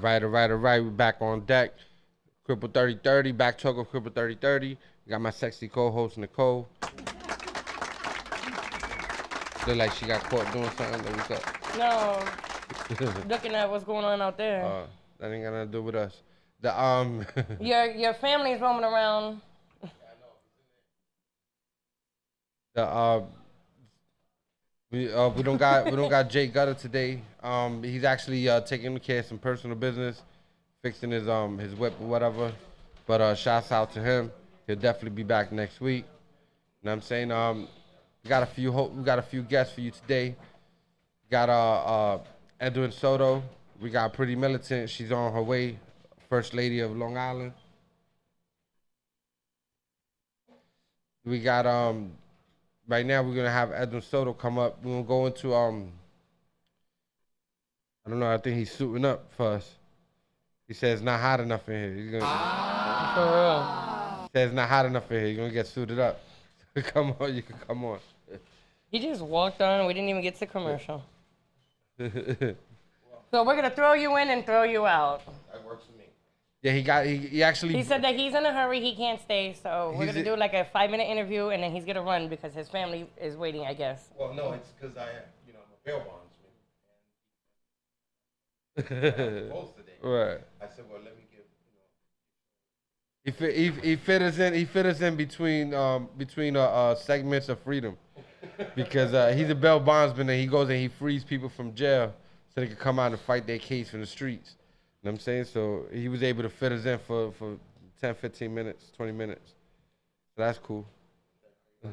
All right. We're back on deck. Cripple3030, Backtalk of Cripple3030. Got my sexy co-host, Nicole. Look like she got caught doing something. What's up? No. Looking at what's going on out there. That ain't got nothing to do with us. The Your family's roaming around. We don't got Jay Gutter today. He's actually taking care of some personal business, fixing his whip or whatever. But shouts out to him. He'll definitely be back next week. You know what I'm saying? We got a few guests for you today. We got Edwin Soto. We got Pritty Militant. She's on her way. First Lady of Long Island. We got right now we're gonna have Edwin Soto come up. We're gonna go into I don't know, I think he's suiting up for us. He says it's not hot enough in here. He's gonna For real. He says it's not hot enough in here. You're gonna get suited up. Come on, you can come on. He just walked on. We didn't even get to commercial. So we're gonna throw you in and throw you out. That works for me. Yeah, he actually. He said that he's in a hurry. He can't stay. So we're gonna do like a 5-minute interview, and then he's gonna run because his family is waiting, I guess. Well, no, it's because I'm a bail bondsman. Right. I said, well, let me give, He fit us in between segments of freedom, because he's a bail bondsman and he goes and he frees people from jail so they can come out and fight their case in the streets. You know what I'm saying? So he was able to fit us in for 10, 15 minutes, 20 minutes. So that's cool. I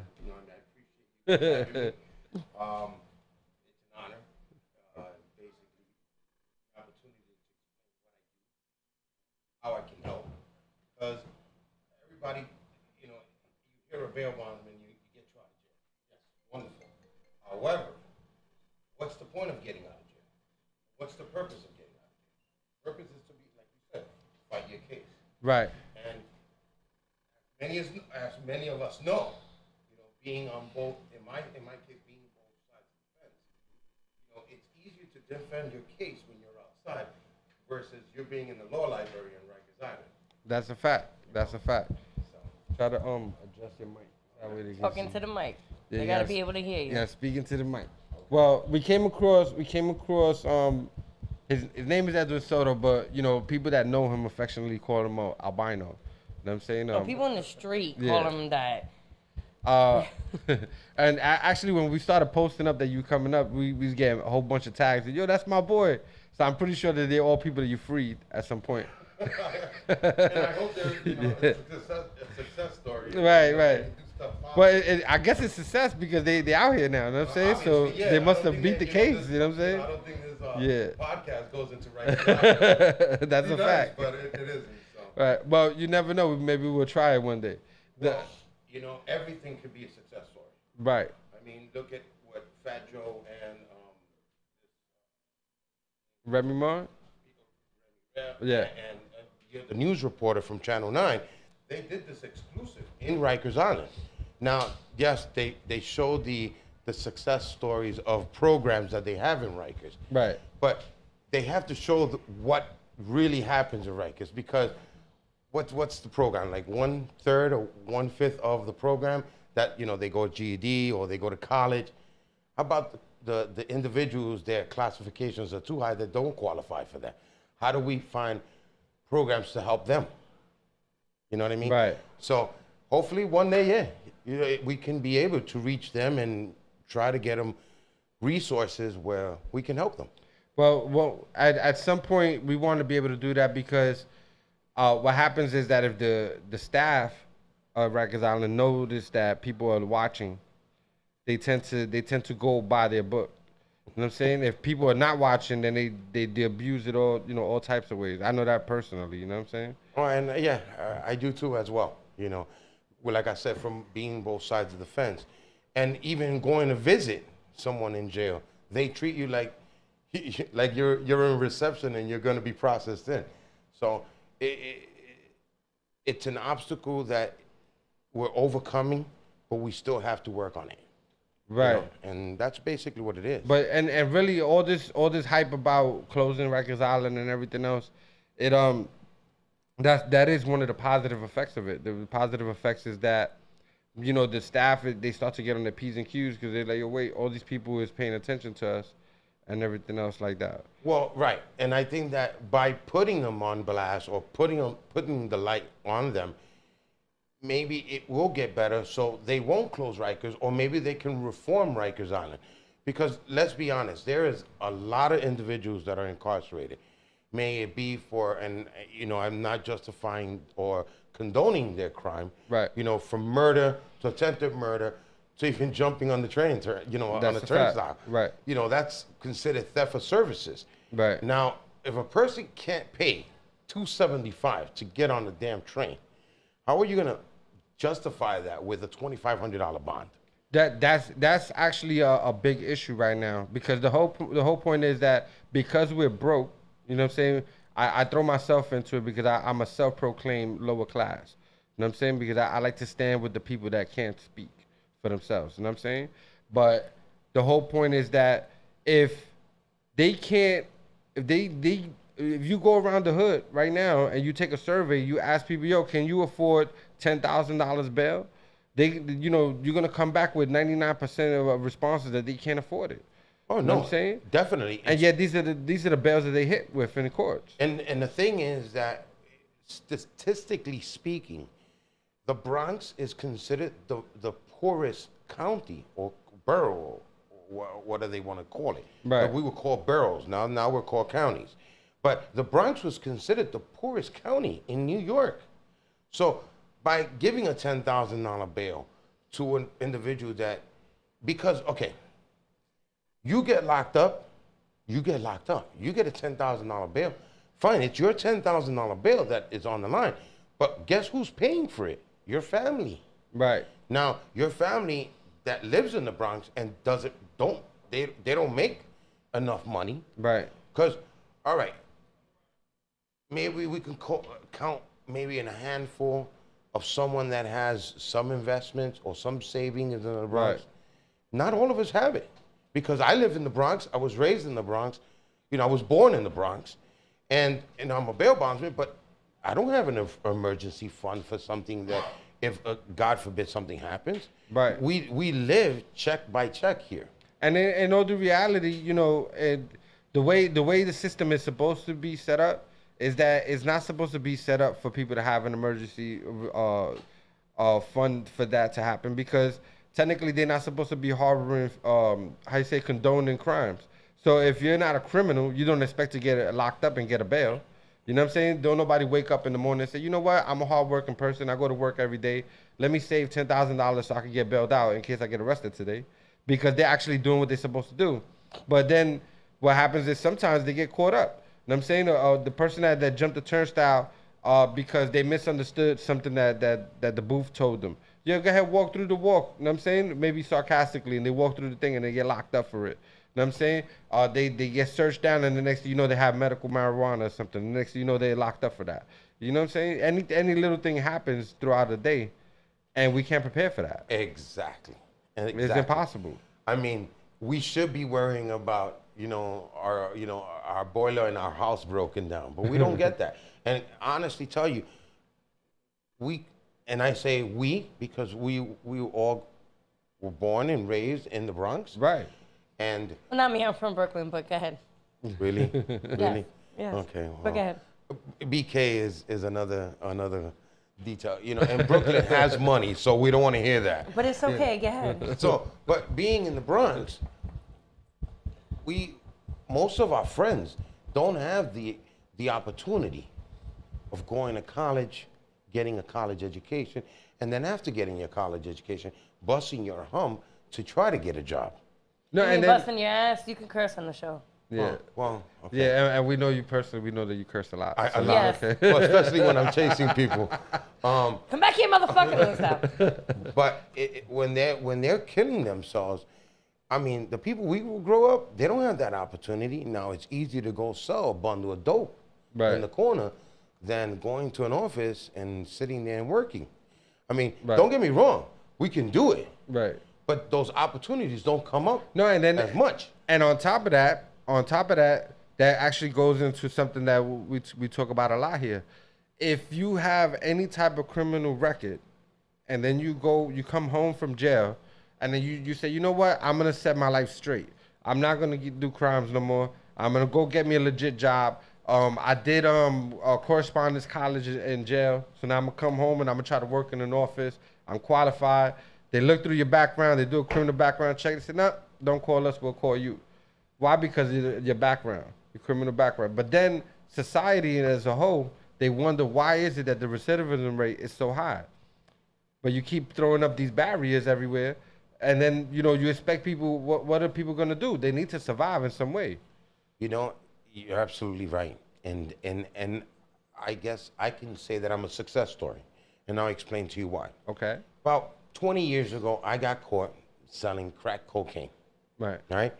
appreciate you having me. It's an honor. Basically, the opportunity to explain what I do, how I can help. Because everybody, you hear a bail bondsman, you get you out of jail. Yes, wonderful. However, what's the point of getting out of jail? What's the purpose of getting out of jail? The purpose is to be, like you said, fight your case. Right. And as many of us know, being on both, in my case, being both sides of the fence, it's easier to defend your case when you're outside versus you're being in the law library in Rikers Island. That's a fact. So. Try to adjust your mic. That way they can Talking see. to the mic. Yeah, They gotta be able to hear you. Yeah, speaking to the mic. Well, we came across his name is Edwin Soto, but people that know him affectionately call him Albino. You know what I'm saying? People in the street call him that. And actually, when we started posting up that you coming up, we was getting a whole bunch of tags. Yo, that's my boy. So I'm pretty sure that they're all people that you freed at some point. And I hope they're a success story. Right. But I guess it's success because they out here now. You know what I'm saying? So yeah, they must have beat the case. You know what I'm saying? I don't think this podcast goes into right. That's a fact. But it isn't. So. Right. Well, you never know. Maybe we'll try it one day. Well, everything could be a success story. Right. I mean, look at what Fat Joe and Remy Ma? Yeah. And the news reporter from Channel 9, they did this exclusive in Rikers Island. Now, yes, they showed the success stories of programs that they have in Rikers. Right. But they have to show what really happens in Rikers, because what's the program? Like 1/3 or 1/5 of the program that, they go GED or they go to college. How about the individuals, their classifications are too high that don't qualify for that? How do we find programs to help them? You know what I mean? Right. So hopefully one day, we can be able to reach them and try to get them resources where we can help them. Well, at some point we want to be able to do that, because what happens is that if the staff of Rikers Island notice that people are watching, they tend to go by their book. You know what I'm saying? If people are not watching, then they abuse it all types of ways. I know that personally. You know what I'm saying? Oh, and yeah, I do too as well. Well, like I said, from being both sides of the fence, and even going to visit someone in jail, they treat you like you're in reception and you're going to be processed in. So it's an obstacle that we're overcoming, but we still have to work on it. Right. You know? And that's basically what it is. But and really all this hype about closing Rikers Island and everything else, it that is one of the positive effects of it. The positive effects is that, you know, the staff, they start to get on their P's and Q's because they're like, yo, wait, all these people is paying attention to us and everything else like that. Well, right. And I think that by putting them on blast or putting the light on them, maybe it will get better so they won't close Rikers, or maybe they can reform Rikers Island. Because let's be honest, there is a lot of individuals that are incarcerated. May it be for, and you know, I'm not justifying or condoning their crime. Right. You know, from murder to attempted murder to even jumping on the train, you know, on the turnstile. Right. You know, that's considered theft of services. Right. Now, if a person can't pay $275 to get on the damn train, how are you gonna justify that with a $2,500 bond? That's actually a big issue right now, because the whole point is that because we're broke, you know what I'm saying, I throw myself into it because I'm a self-proclaimed lower class. You know what I'm saying? Because I like to stand with the people that can't speak for themselves. You know what I'm saying? But the whole point is that if they can't, if you go around the hood right now and you take a survey, you ask people, yo, can you afford $10,000 bail? You know, you're gonna come back with 99% of responses that they can't afford it. Oh, you know what I'm saying? Definitely. And yet these are the bails that they hit with in the courts. And the thing is that statistically speaking, the Bronx is considered the poorest county or borough, or whatever they want to call it. Right. We would call boroughs. Now we're called counties. But the Bronx was considered the poorest county in New York. So by giving a $10,000 bail to an individual that, because, okay, you get locked up, you get locked up. You get a $10,000 bail, fine, it's your $10,000 bail that is on the line. But guess who's paying for it? Your family. Right. Now, your family that lives in the Bronx and they don't make enough money. Right. Because, all right, maybe we can count maybe in a handful of someone that has some investments or some savings in the Bronx. Right. Not all of us have it. Because I live in the Bronx, I was raised in the Bronx, you know, I was born in the Bronx, and I'm a bail bondsman, but I don't have an emergency fund for something that, if God forbid something happens. Right. We live check by check here. And in all the reality, you know, the way the system is supposed to be set up is that it's not supposed to be set up for people to have an emergency fund for that to happen, because technically they're not supposed to be harboring, condoning crimes. So if you're not a criminal, you don't expect to get locked up and get a bail. You know what I'm saying? Don't nobody wake up in the morning and say, you know what, I'm a hardworking person, I go to work every day, let me save $10,000 so I can get bailed out in case I get arrested today. Because they're actually doing what they're supposed to do. But then what happens is sometimes they get caught up. You know what I'm saying? The person that jumped the turnstile because they misunderstood something that the booth told them. Yeah, go ahead, walk through the walk. You know what I'm saying? Maybe sarcastically, and they walk through the thing and they get locked up for it. You know what I'm saying? They get searched down, and the next thing you know, they have medical marijuana or something. The next thing you know, they're locked up for that. You know what I'm saying? Any little thing happens throughout the day, and we can't prepare for that. Exactly. It's impossible. I mean, we should be worrying about, our boiler in our house broken down, but we don't get that. And honestly tell you, and I say we because we all were born and raised in the Bronx. Right. And well, not me, I'm from Brooklyn, but go ahead. Really? Really? Yes. Okay. Well, but go ahead. BK is another detail. You know, and Brooklyn has money, so we don't want to hear that. But it's okay, go ahead. So, but being in the Bronx, most of our friends don't have the opportunity of going to college, getting a college education, and then after getting your college education, busting your hump to try to get a job. No, and busting your ass, you can curse on the show. Yeah. Well, okay. Yeah, and we know you personally. We know that you curse a lot. A lot. Yes. Okay. Well, especially when I'm chasing people. Come back here, motherfucker! But when they're killing themselves, I mean, the people we will grow up, they don't have that opportunity. Now it's easier to go sell a bundle of dope in the corner than going to an office and sitting there and working. I mean, don't get me wrong, we can do it. Right. but those opportunities don't come up and then as much. And on top of that, that actually goes into something that we talk about a lot here. If you have any type of criminal record, and then you come home from jail, and then you say, you know what, I'm gonna set my life straight. I'm not gonna do crimes no more. I'm gonna go get me a legit job. I did a correspondence college in jail, so now I'm gonna come home and I'm gonna try to work in an office. I'm qualified. They look through your background. They do a criminal background check. They say, no, don't call us. We'll call you. Why? Because of your background, your criminal background. But then society as a whole, they wonder why is it that the recidivism rate is so high. But you keep throwing up these barriers everywhere, and then you expect people. What are people gonna do? They need to survive in some way. You're absolutely right, and I guess I can say that I'm a success story, and I'll explain to you why. Okay. About 20 years ago, I got caught selling crack cocaine. Right. Right.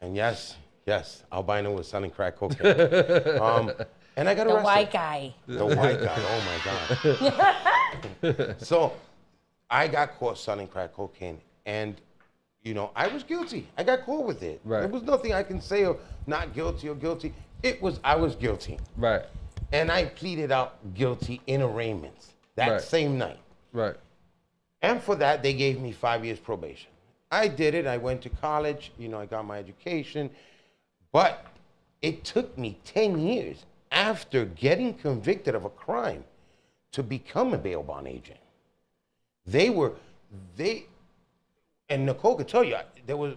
And yes, Albino was selling crack cocaine. And I got arrested. The white guy. The white guy. Oh my God. So I got caught selling crack cocaine, and I was guilty. I got caught with it. Right. There was nothing I can say of not guilty or guilty. I was guilty. Right. And I pleaded out guilty in arraignments that same night. Right. And for that, they gave me 5 years probation. I did it. I went to college. I got my education. But it took me 10 years after getting convicted of a crime to become a bail bond agent. And Nicole could tell you,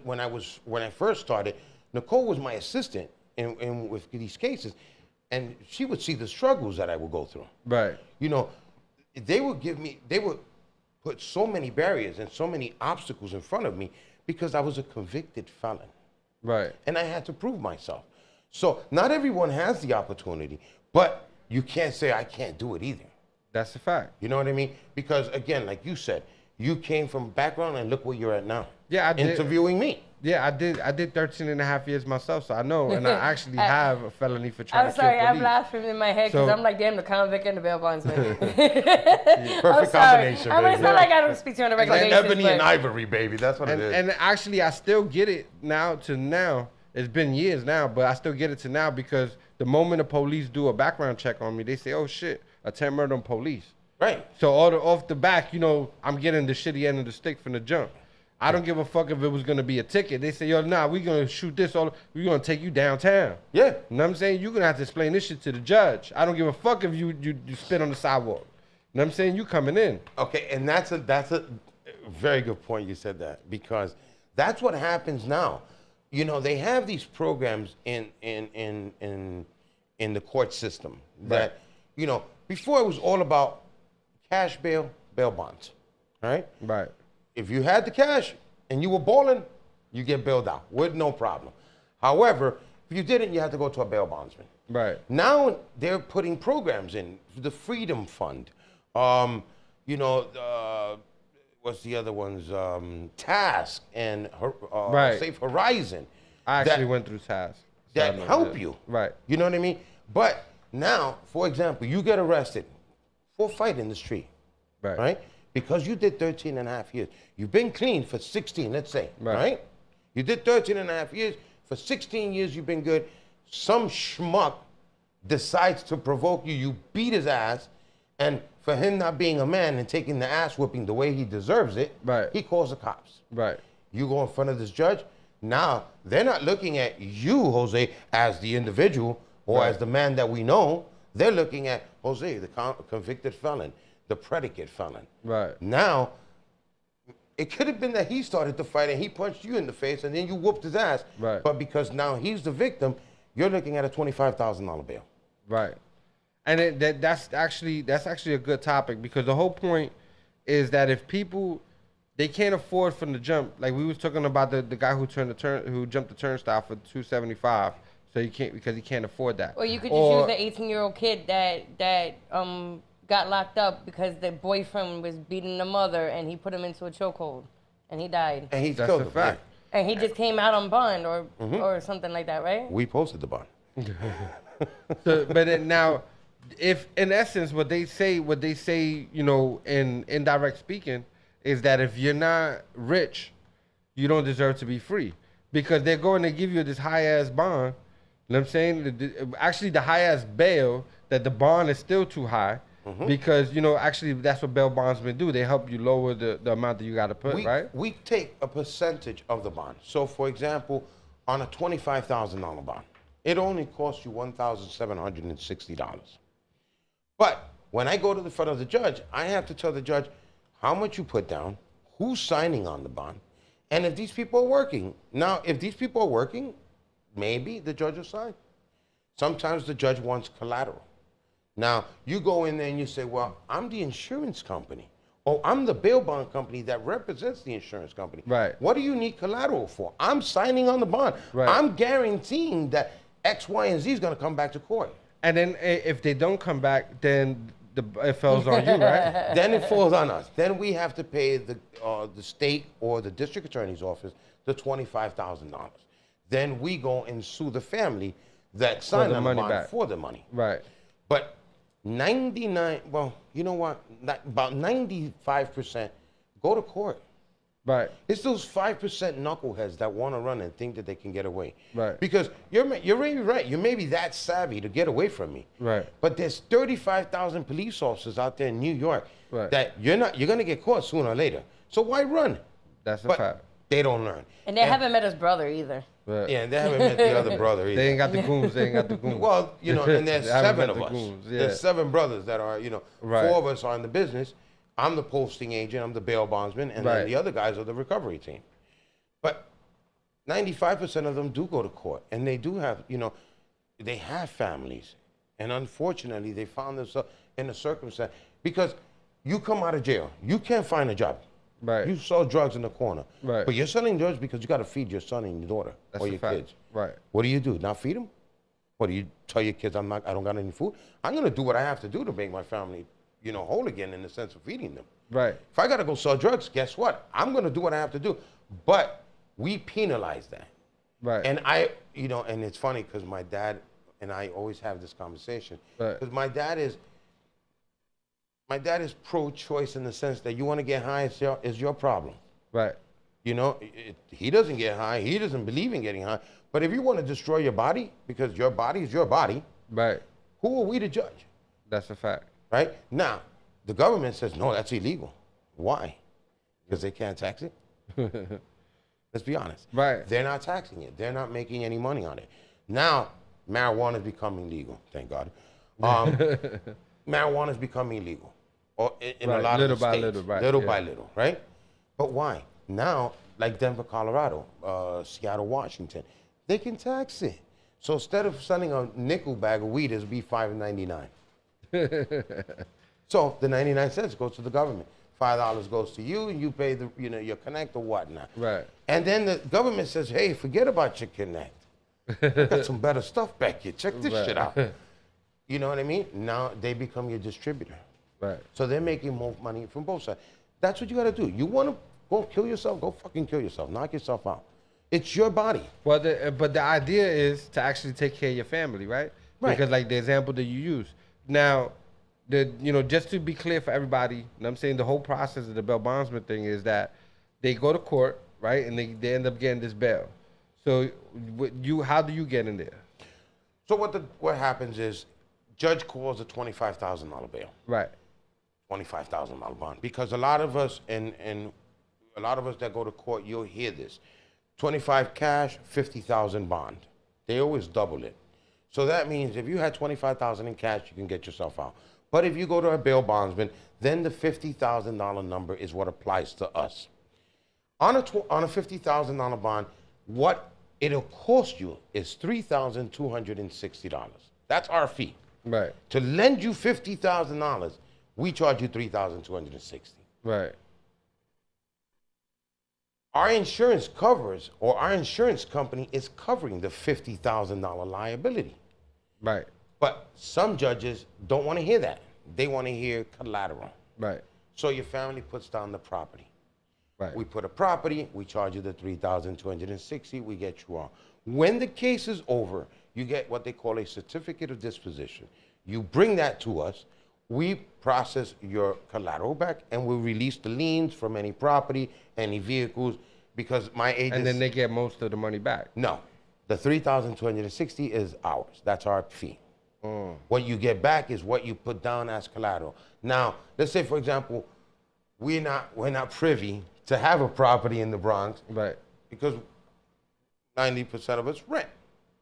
when I first started, Nicole was my assistant in with these cases, and she would see the struggles that I would go through. Right. They would put so many barriers and so many obstacles in front of me because I was a convicted felon. Right. And I had to prove myself. So not everyone has the opportunity, but you can't say I can't do it either. That's a fact. You know what I mean? Because again, like you said, you came from background and look where you're at now. Yeah, I did. Interviewing me. Yeah, I did 13 and a half years myself, so I know. And I actually have a felony for trying to kill police. I'm laughing in my head because I'm like, damn, the convict and the bail bondsman. Perfect combination, I mean, it's not like I don't speak to you on a regular basis. Ebony and Ivory, baby. That's what it is. And actually, I still get it now. It's been years now, but I still get it to now because the moment the police do a background check on me, they say, oh, shit, attempt murder on police. Right. So off the back, I'm getting the shitty end of the stick from the jump. I don't give a fuck if it was going to be a ticket. They say, yo, nah, we're going to shoot this. We're going to take you downtown. Yeah. You know what I'm saying? You're going to have to explain this shit to the judge. I don't give a fuck if you spit on the sidewalk. You know what I'm saying? You coming in. Okay, and that's a very good point you said that, because that's what happens now. They have these programs in the court system that, before it was all about cash bail bonds, right? Right. If you had the cash and you were balling, you get bailed out with no problem. However, if you didn't, you had to go to a bail bondsman. Right. Now they're putting programs in, the Freedom Fund, what's the other ones? Task and Safe Horizon. I actually went through Task. That help you. Right. You know what I mean? But now, for example, you get arrested for a fight in the street. Right? Because you did 13 and a half years. You've been clean for 16, let's say. Right? You did 13 and a half years. For 16 years, you've been good. Some schmuck decides to provoke you. You beat his ass. And for him not being a man and taking the ass whooping the way he deserves it, he calls the cops. Right. You go in front of this judge. Now, they're not looking at you, Jose, as the individual or as the man that we know. They're looking at Jose, the convicted felon, the predicate felon. Right. Now, it could have been that he started the fight and he punched you in the face and then you whooped his ass. Right. But because now he's the victim, you're looking at a $25,000 bail. Right. And that's actually a good topic, because the whole point is that if people, they can't afford from the jump, like we was talking about the guy who jumped the turnstile for $275, so he can't, because he can't afford that. Or you could just use the 18-year-old kid that got locked up because the boyfriend was beating the mother and he put him into a chokehold and he died. And he's killed him. Fact. And he just came out on bond or something like that, right? We posted the bond. But then now, if in essence what they say, in indirect speaking, is that if you're not rich, you don't deserve to be free, because they're going to give you this high-ass bond. You know what I'm saying? Actually, the high-ass bail, that the bond is still too high, because, you know, actually that's what bail bondsmen do. They help you lower the amount that you got to put, right? We take a percentage of the bond. So, for example, on a $25,000 bond, it only costs you $1,760. But when I go to the front of the judge, I have to tell the judge how much you put down, who's signing on the bond, and if these people are working. Now, if these people are working, maybe the judge will sign. Sometimes the judge wants collateral. Now, you go in there and you say, well, I'm the insurance company, or I'm the bail bond company that represents the insurance company. Right. What do you need collateral for? I'm signing on the bond. Right. I'm guaranteeing that X, Y, and Z is going to come back to court. And then if they don't come back, then it falls on you, right? Then it falls on us. Then we have to pay the state or the district attorney's office the $25,000. Then we go and sue the family that signed on the bond for the money. Right. But 99, well, you know what? About 95% go to court. Right. It's those 5% knuckleheads that want to run and think that they can get away. Right. Because you're really right. You may be that savvy to get away from me. Right. But there's 35,000 police officers out there in New York right. that you're going to get caught sooner or later. So why run? That's a fact. They don't learn. And they haven't met his brother either. Right. Yeah, and they haven't met the other brother either. They ain't got the goons. They ain't got the goons. Well, you know, and there's 7 of us. Goons, yeah. There's 7 brothers that are, you know, right. 4 of us are in the business. I'm the posting agent. I'm the bail bondsman. And right. then the other guys are the recovery team. But 95% of them do go to court. And they do have, you know, they have families. And unfortunately, they found themselves in a circumstance. Because you come out of jail. You can't find a job. Right. You sell drugs in the corner. Right. But you're selling drugs because you got to feed your son and your daughter. That's or your fact. kids. Right. What do you do? Not feed them? What do you tell your kids? I don't got any food. I'm gonna do what I have to do to make my family, you know, whole again in the sense of feeding them. Right. If I gotta go sell drugs, guess what? I'm gonna do what I have to do. But we penalize that. Right. And I, you know, and it's funny because my dad and I always have this conversation. Right. Because my dad is pro-choice in the sense that you want to get high is your problem. Right. You know, he doesn't get high. He doesn't believe in getting high. But if you want to destroy your body, because your body is your body, right. Who are we to judge? That's a fact. Right? Now, the government says, no, that's illegal. Why? Because they can't tax it? Let's be honest. Right. They're not taxing it. They're not making any money on it. Now, marijuana is becoming legal, thank God. Marijuana is becoming legal. Or in right. a lot little of the by states. little, right. Little yeah. by little, right? But why? Now, like Denver, Colorado, Seattle, Washington, they can tax it. So instead of selling a nickel bag of weed, it'll be $5.99. So the 99 cents goes to the government. $5 goes to you, and you pay the, you know, your connect or whatnot. Right. And then the government says, hey, forget about your connect. We got some better stuff back here. Check this shit out. You know what I mean? Now they become your distributor. Right. So they're making more money from both sides. That's what you got to do. You want to go kill yourself? Go fucking kill yourself. Knock yourself out. It's your body. Well, but the idea is to actually take care of your family, right? Right. Because like the example that you use. Now, you know, just to be clear for everybody, you know what I'm saying, the whole process of the bail bondsman thing is that they go to court, right, and they end up getting this bail. So how do you get in there? So what happens is, judge calls a $25,000 bail. Right. $25,000 bond. Because a lot of us and a lot of us that go to court, you'll hear this. 25 cash, 50,000 bond. They always double it. So that means if you had 25,000 in cash, you can get yourself out. But if you go to a bail bondsman, then the $50,000 number is what applies to us. On a $50,000 bond, what it'll cost you is $3,260. That's our fee. Right. To lend you $50,000, we charge you $3,260. Right. Our insurance covers, or our insurance company is covering the $50,000 liability. Right. But some judges don't want to hear that. They want to hear collateral. Right. So your family puts down the property. Right. We put a property, we charge you the $3,260, we get you out. When the case is over, you get what they call a certificate of disposition. You bring that to us. we process your collateral back and we release the liens from any property, any vehicles, because my agents... And then they get most of the money back. No. The $3,260 is ours. That's our fee. What you get back is what you put down as collateral. Now, let's say, for example, we're not privy to have a property in the Bronx, Right. because 90% of us rent,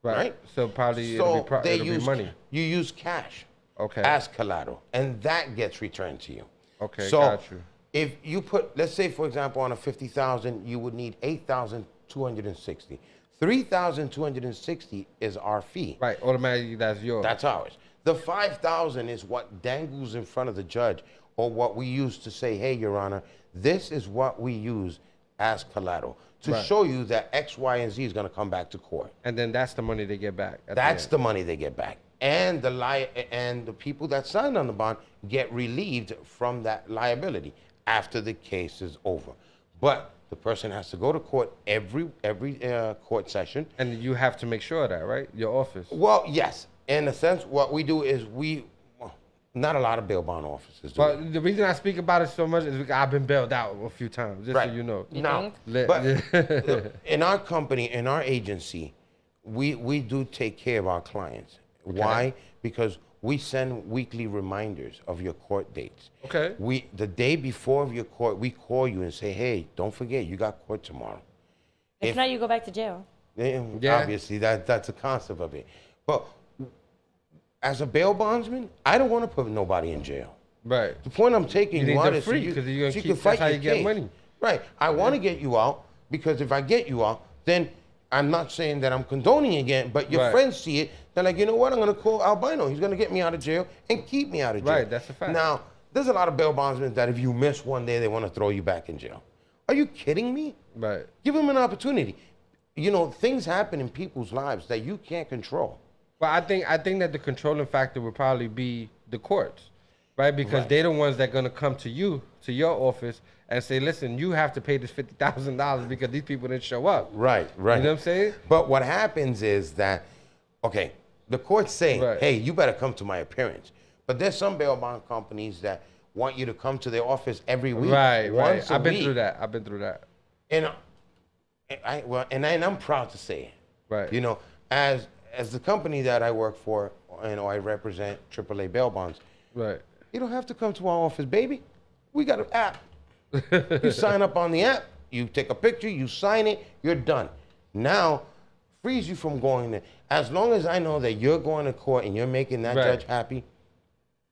right? So probably So it'll be money. You use cash Okay. as collateral, and that gets returned to you. Okay, so got you. if you put, let's say, for example, on a 50,000, you would need 8,260. 3,260 is our fee. Right, automatically that's yours. That's ours. The 5,000 is what dangles in front of the judge, or what we use to say, hey, Your Honor, this is what we use as collateral to show you that X, Y, and Z is going to come back to court. And then that's the money they get back. That's the money they get back. And the people that signed on the bond get relieved from that liability after the case is over. But the person has to go to court every court session. And you have to make sure of that, right? Your office. Well, yes. In a sense, what we do is not a lot of bail bond offices do. But the reason I speak about it so much is because I've been bailed out a few times, just so you know. Now, but look, in our company, in our agency, we do take care of our clients. Okay. Why? Because we send weekly reminders of your court dates. Okay. The day before of your court, we call you and say, hey, don't forget, you got court tomorrow. If not, you go back to jail. Yeah. Obviously, that's the concept of it. But as a bail bondsman, I don't want to put nobody in jail. Right. The point I'm taking you out is free, so you're you can fight that's how your you get case. money. Right. I want to get you out, because if I get you out, then I'm not saying that I'm condoning again, but your friends see it. They're like, you know what? I'm going to call Albino. He's going to get me out of jail and keep me out of jail. Right, that's a fact. Now, there's a lot of bail bondsmen that if you miss one day, they want to throw you back in jail. Are you kidding me? Right. Give them an opportunity. You know, things happen in people's lives that you can't control. Well, I think that the controlling factor would probably be the courts, right? Because they're the ones that are going to come to you, to your office, and say, listen, you have to pay this $50,000 because these people didn't show up. Right. You know what I'm saying? But what happens is that, okay, the court's saying, hey, you better come to my appearance. But there's some bail bond companies that want you to come to their office every week. Right. I've been through that. And I'm proud to say it. Right. You know, as the company that I work for, you know, I represent AAA Bail Bonds. Right. You don't have to come to our office, baby. We got an app. You sign up on the app, you take a picture, you sign it, you're done. Now, frees you from going there. As long as I know that you're going to court and you're making that judge happy,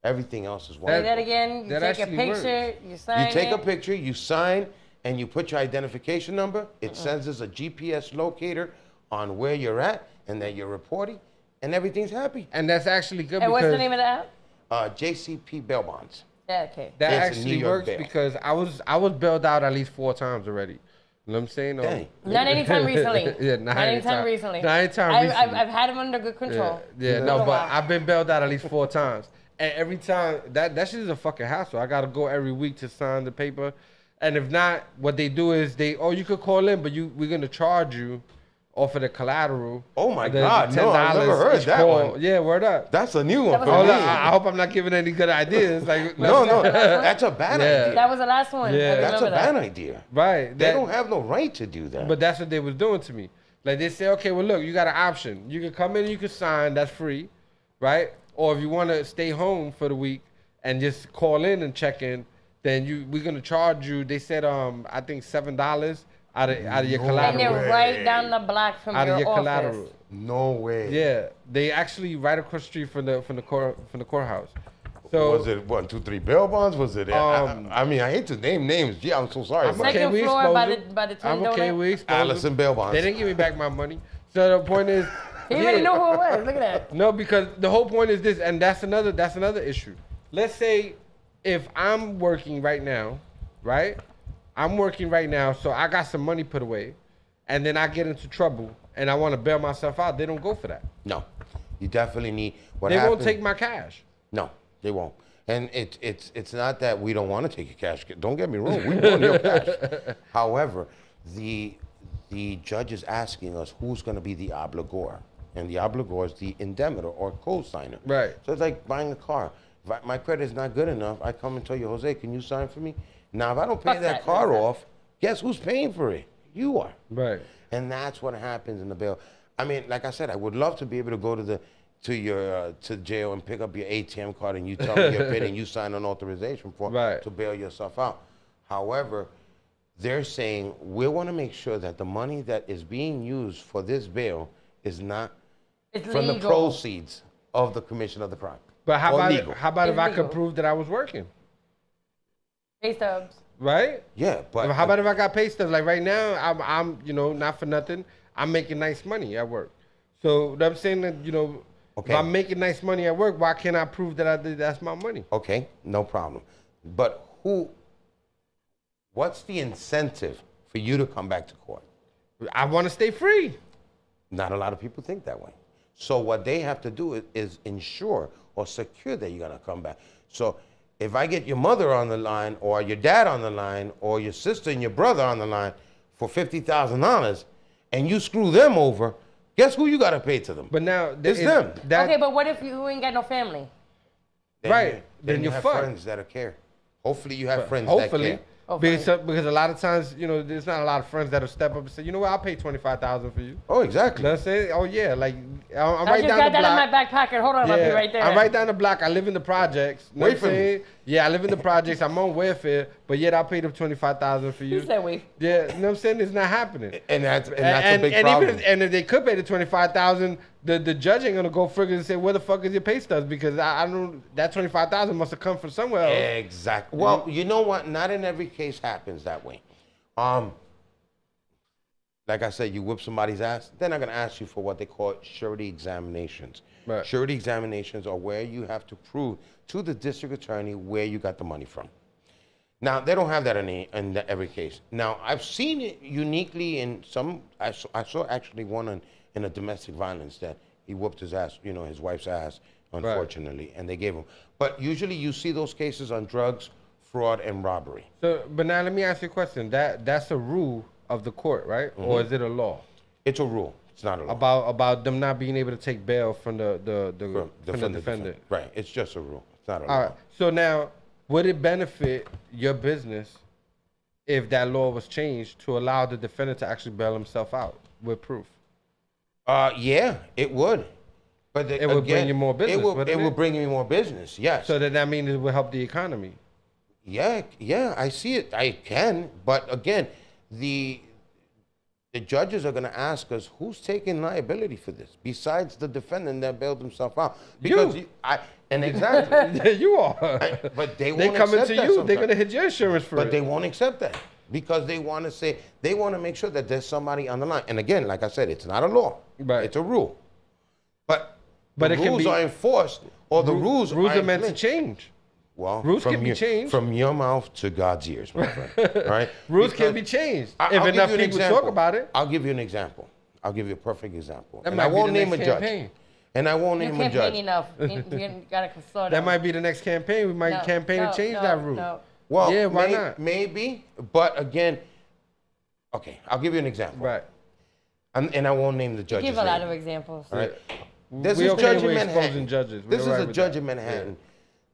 everything else is wonderful. Say that again. You take a picture, you sign it. You take a picture, you sign, and you put your identification number. It sends us a GPS locator on where you're at and that you're reporting, and everything's happy. And that's actually good. And what's the name of the app? JCP Bail Bonds. Yeah, okay. That It's actually works because I was bailed out at least 4 times already. You know what I'm saying? Dang. Not anytime recently. Yeah, not anytime recently. Not anytime recently. I've had him under good control. Yeah, no, but I've been bailed out at least 4 times. And every time, that shit is a fucking hassle. I got to go every week to sign the paper. And if not, what they do is you could call in, but we're going to charge you off of the collateral. Oh my God, no, I've never heard that one. Yeah, word up. That's a new one for Hold me. on, I hope I'm not giving any good ideas. Like, No, that's a bad idea. That was the last one. Yeah. That's a bad idea. Right. They don't have no right to do that. But that's what they was doing to me. Like they say, okay, well look, you got an option. You can come in and you can sign, that's free, right? Or if you want to stay home for the week and just call in and check in, then we're gonna charge you. They said I think $7 out of your collateral. And they're right down the block from out your of your office. collateral. No way. Yeah, they actually right across the street from the courthouse. So was it 1, 2, 3 bail bonds? Was it? I mean, I hate to name names. Gee, I'm so sorry. Second floor by the Twin I'm okay. Donut. We exposed Allison Bail Bonds. They didn't give me back my money. So the point is, He already know who it was. Look at that. No, because the whole point is this, and that's another issue. Let's say if I'm working right now, right? I'm working right now, so I got some money put away, and then I get into trouble, and I want to bail myself out. They don't go for that. No, you definitely need. They won't take my cash. No, they won't. And it's not that we don't want to take your cash. Don't get me wrong, we want your cash. However, the judge is asking us who's going to be the obligor, and the obligor is the indemnitor or co-signer. Right. So it's like buying a car. My credit is not good enough. I come and tell you, Jose, can you sign for me? Now, if I don't pay Fuck that that, car listen. off, guess who's paying for it? You are. Right. And that's what happens in the bail. I mean, like I said, I would love to be able to go to jail and pick up your ATM card and you tell me you're paid and you sign an authorization form to bail yourself out. However, they're saying we want to make sure that the money that is being used for this bail is not from the proceeds of the commission of the crime. But how about It's if I legal. could prove that I was working? Pay stubs. Right? Yeah, but How about if I got pay stubs? Like right now, I'm you know, not for nothing, I'm making nice money at work. So I'm saying that, you know, if I'm making nice money at work, why can't I prove that that's my money? Okay, no problem. But what's the incentive for you to come back to court? I want to stay free. Not a lot of people think that way. So what they have to do is ensure or secure that you're gonna come back. So if I get your mother on the line or your dad on the line or your sister and your brother on the line for $50,000 and you screw them over, guess who you gotta pay to them? But now it's them. Okay, but what if you ain't got no family? Then you you're have fucked. friends that care. Hopefully you have friends Hopefully. that care. Because a lot of times, you know, there's not a lot of friends that'll step up and say, you know what, I'll pay $25,000 for you. Oh, exactly. You know what I'm saying? Oh yeah, like I'm I right just down got the that in my block. back pocket. Hold on, I'll be right there. I'm right down the block. I live in the projects. You know Wait what for I'm me. saying? Yeah, I live in the projects. I'm on welfare, but yet I'll pay them $25,000 for you. You said wait. Yeah, you know what I'm saying? It's not happening. And that's a big problem. Even if they could pay the $25,000, the judge ain't gonna go friggin' and say, where the fuck is your pay stubs? Because I don't, that $25,000 must have come from somewhere else. Exactly. Well, you know what? Not in every case happens that way. Like I said, you whip somebody's ass, they're not gonna ask you for what they call surety examinations. Right. Surety examinations are where you have to prove to the district attorney where you got the money from. Now, they don't have that in every case. Now, I've seen it uniquely in some, I saw actually one in a domestic violence that he whooped his ass, you know, his wife's ass, unfortunately, and they gave him. But usually you see those cases on drugs, fraud, and robbery. So, but now let me ask you a question. That's a rule of the court, right? Mm-hmm. Or is it a law? It's a rule. It's not a law. About them not being able to take bail from the defendant. Right. It's just a rule. It's not a law. All right. So now, would it benefit your business if that law was changed to allow the defendant to actually bail himself out with proof? Yeah, it would. But It would bring you more business, It wouldn't would it? bring you more business. Yes. So that means it will help the economy. Yeah, I see it. I can, but again, the judges are going to ask us who's taking liability for this besides the defendant that bailed himself out. Because exactly. You are. But they They won't coming accept to that you. sometimes. They're gonna hit your insurance for it. But they won't accept that because they want to make sure that there's somebody on the line. And again, like I said, it's not a law. Right. It's a rule. But it the can rules be- are enforced or the rules are meant to implemented. change. Well, Rules can be changed. From your mouth to God's ears, my friend. All right? Rules Because can be changed I'll if give enough you an people example. talk about it. I'll give you an example. I'll give you a perfect example. That And might I be won't the name a next judge. campaign. And I won't You name a can't judge. pay enough. You gotta slow down. That might be the next campaign. We might campaign to change that rule. No. Well, Yeah, why not? Maybe, but again, okay, I'll give you an example. Right. And I won't name the judge's Give a lot name. of examples. All right. There's We this okay judge in with Manhattan. exposing judges. We This is all right a with judge that. in Manhattan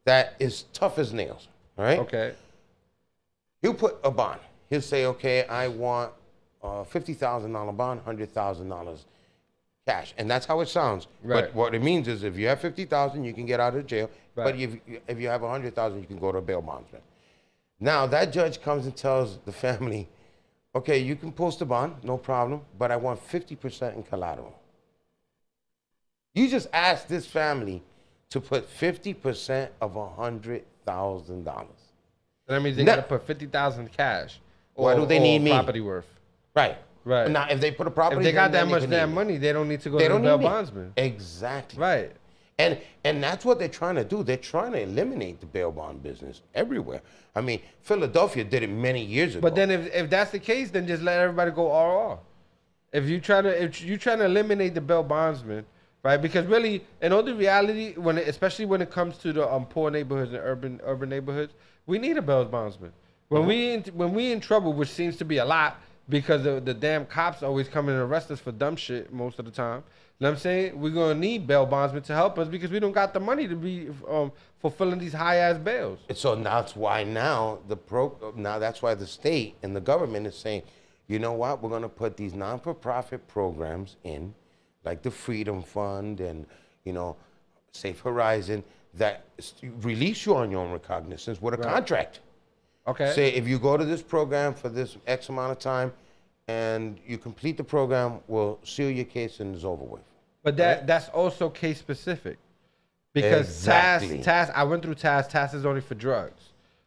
that is tough as nails. All right. Okay. He'll put a bond. He'll say, okay, I want $50,000 bond, $100,000 cash, and that's how it sounds. Right. But what it means is, if you have $50,000, you can get out of jail. Right. But if you have $100,000, you can go to a bail bondsman. Now that judge comes and tells the family, okay, you can post a bond, no problem, but I want 50% in collateral. You just asked this family to put 50% of $100,000. That means they Now- gotta put 50,000 cash. Why do they need me? Property worth. Right. Right. Now, if they put a property, If they got then that much can damn need me. money, they don't need to go They to the don't bail need me. bondsman. Exactly. Right. And that's what they're trying to do. They're trying to eliminate the bail bond business everywhere. I mean, Philadelphia did it many years ago. But then if that's the case, then just let everybody go RR. If you trying to eliminate the bail bondsman, right? Because really, in all the reality, especially when it comes to the poor neighborhoods and urban neighborhoods, we need a bail bondsman. When we in trouble, which seems to be a lot, because the damn cops always come and arrest us for dumb shit most of the time. You know what I'm saying? We're going to need bail bondsmen to help us because we don't got the money to be fulfilling these high-ass bails. So that's why now that's why the state and the government is saying, you know what, we're going to put these non-for-profit programs in, like the Freedom Fund and, you know, Safe Horizon, that release you on your own recognizance with a contract. Okay. Say, if you go to this program for this X amount of time and you complete the program, we'll seal your case and it's over with. But that's also case specific. Because TAS, I went through TAS. TAS is only for drugs.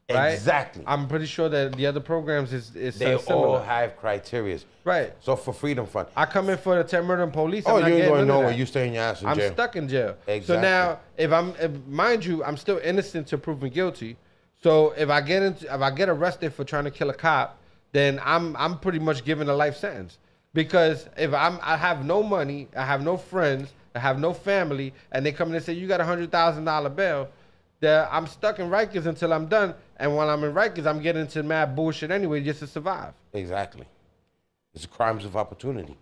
Right? Exactly. I'm pretty sure that the other programs is they similar. all have criteria. Right. So for Freedom Fund. I come in for the 10 murder and police. Oh, I'm not you ain't getting going none of nowhere. that. You stay in your ass in jail. I'm stuck in jail. Exactly. So now, if mind you, I'm still innocent to proven guilty. So if I get arrested for trying to kill a cop, then I'm pretty much given a life sentence. Because if I have no money, I have no friends, I have no family, and they come in and say, you got $100,000 bail, that I'm stuck in Rikers until I'm done. And when I'm in Rikers, I'm getting into mad bullshit anyway just to survive. Exactly. It's crimes of opportunity.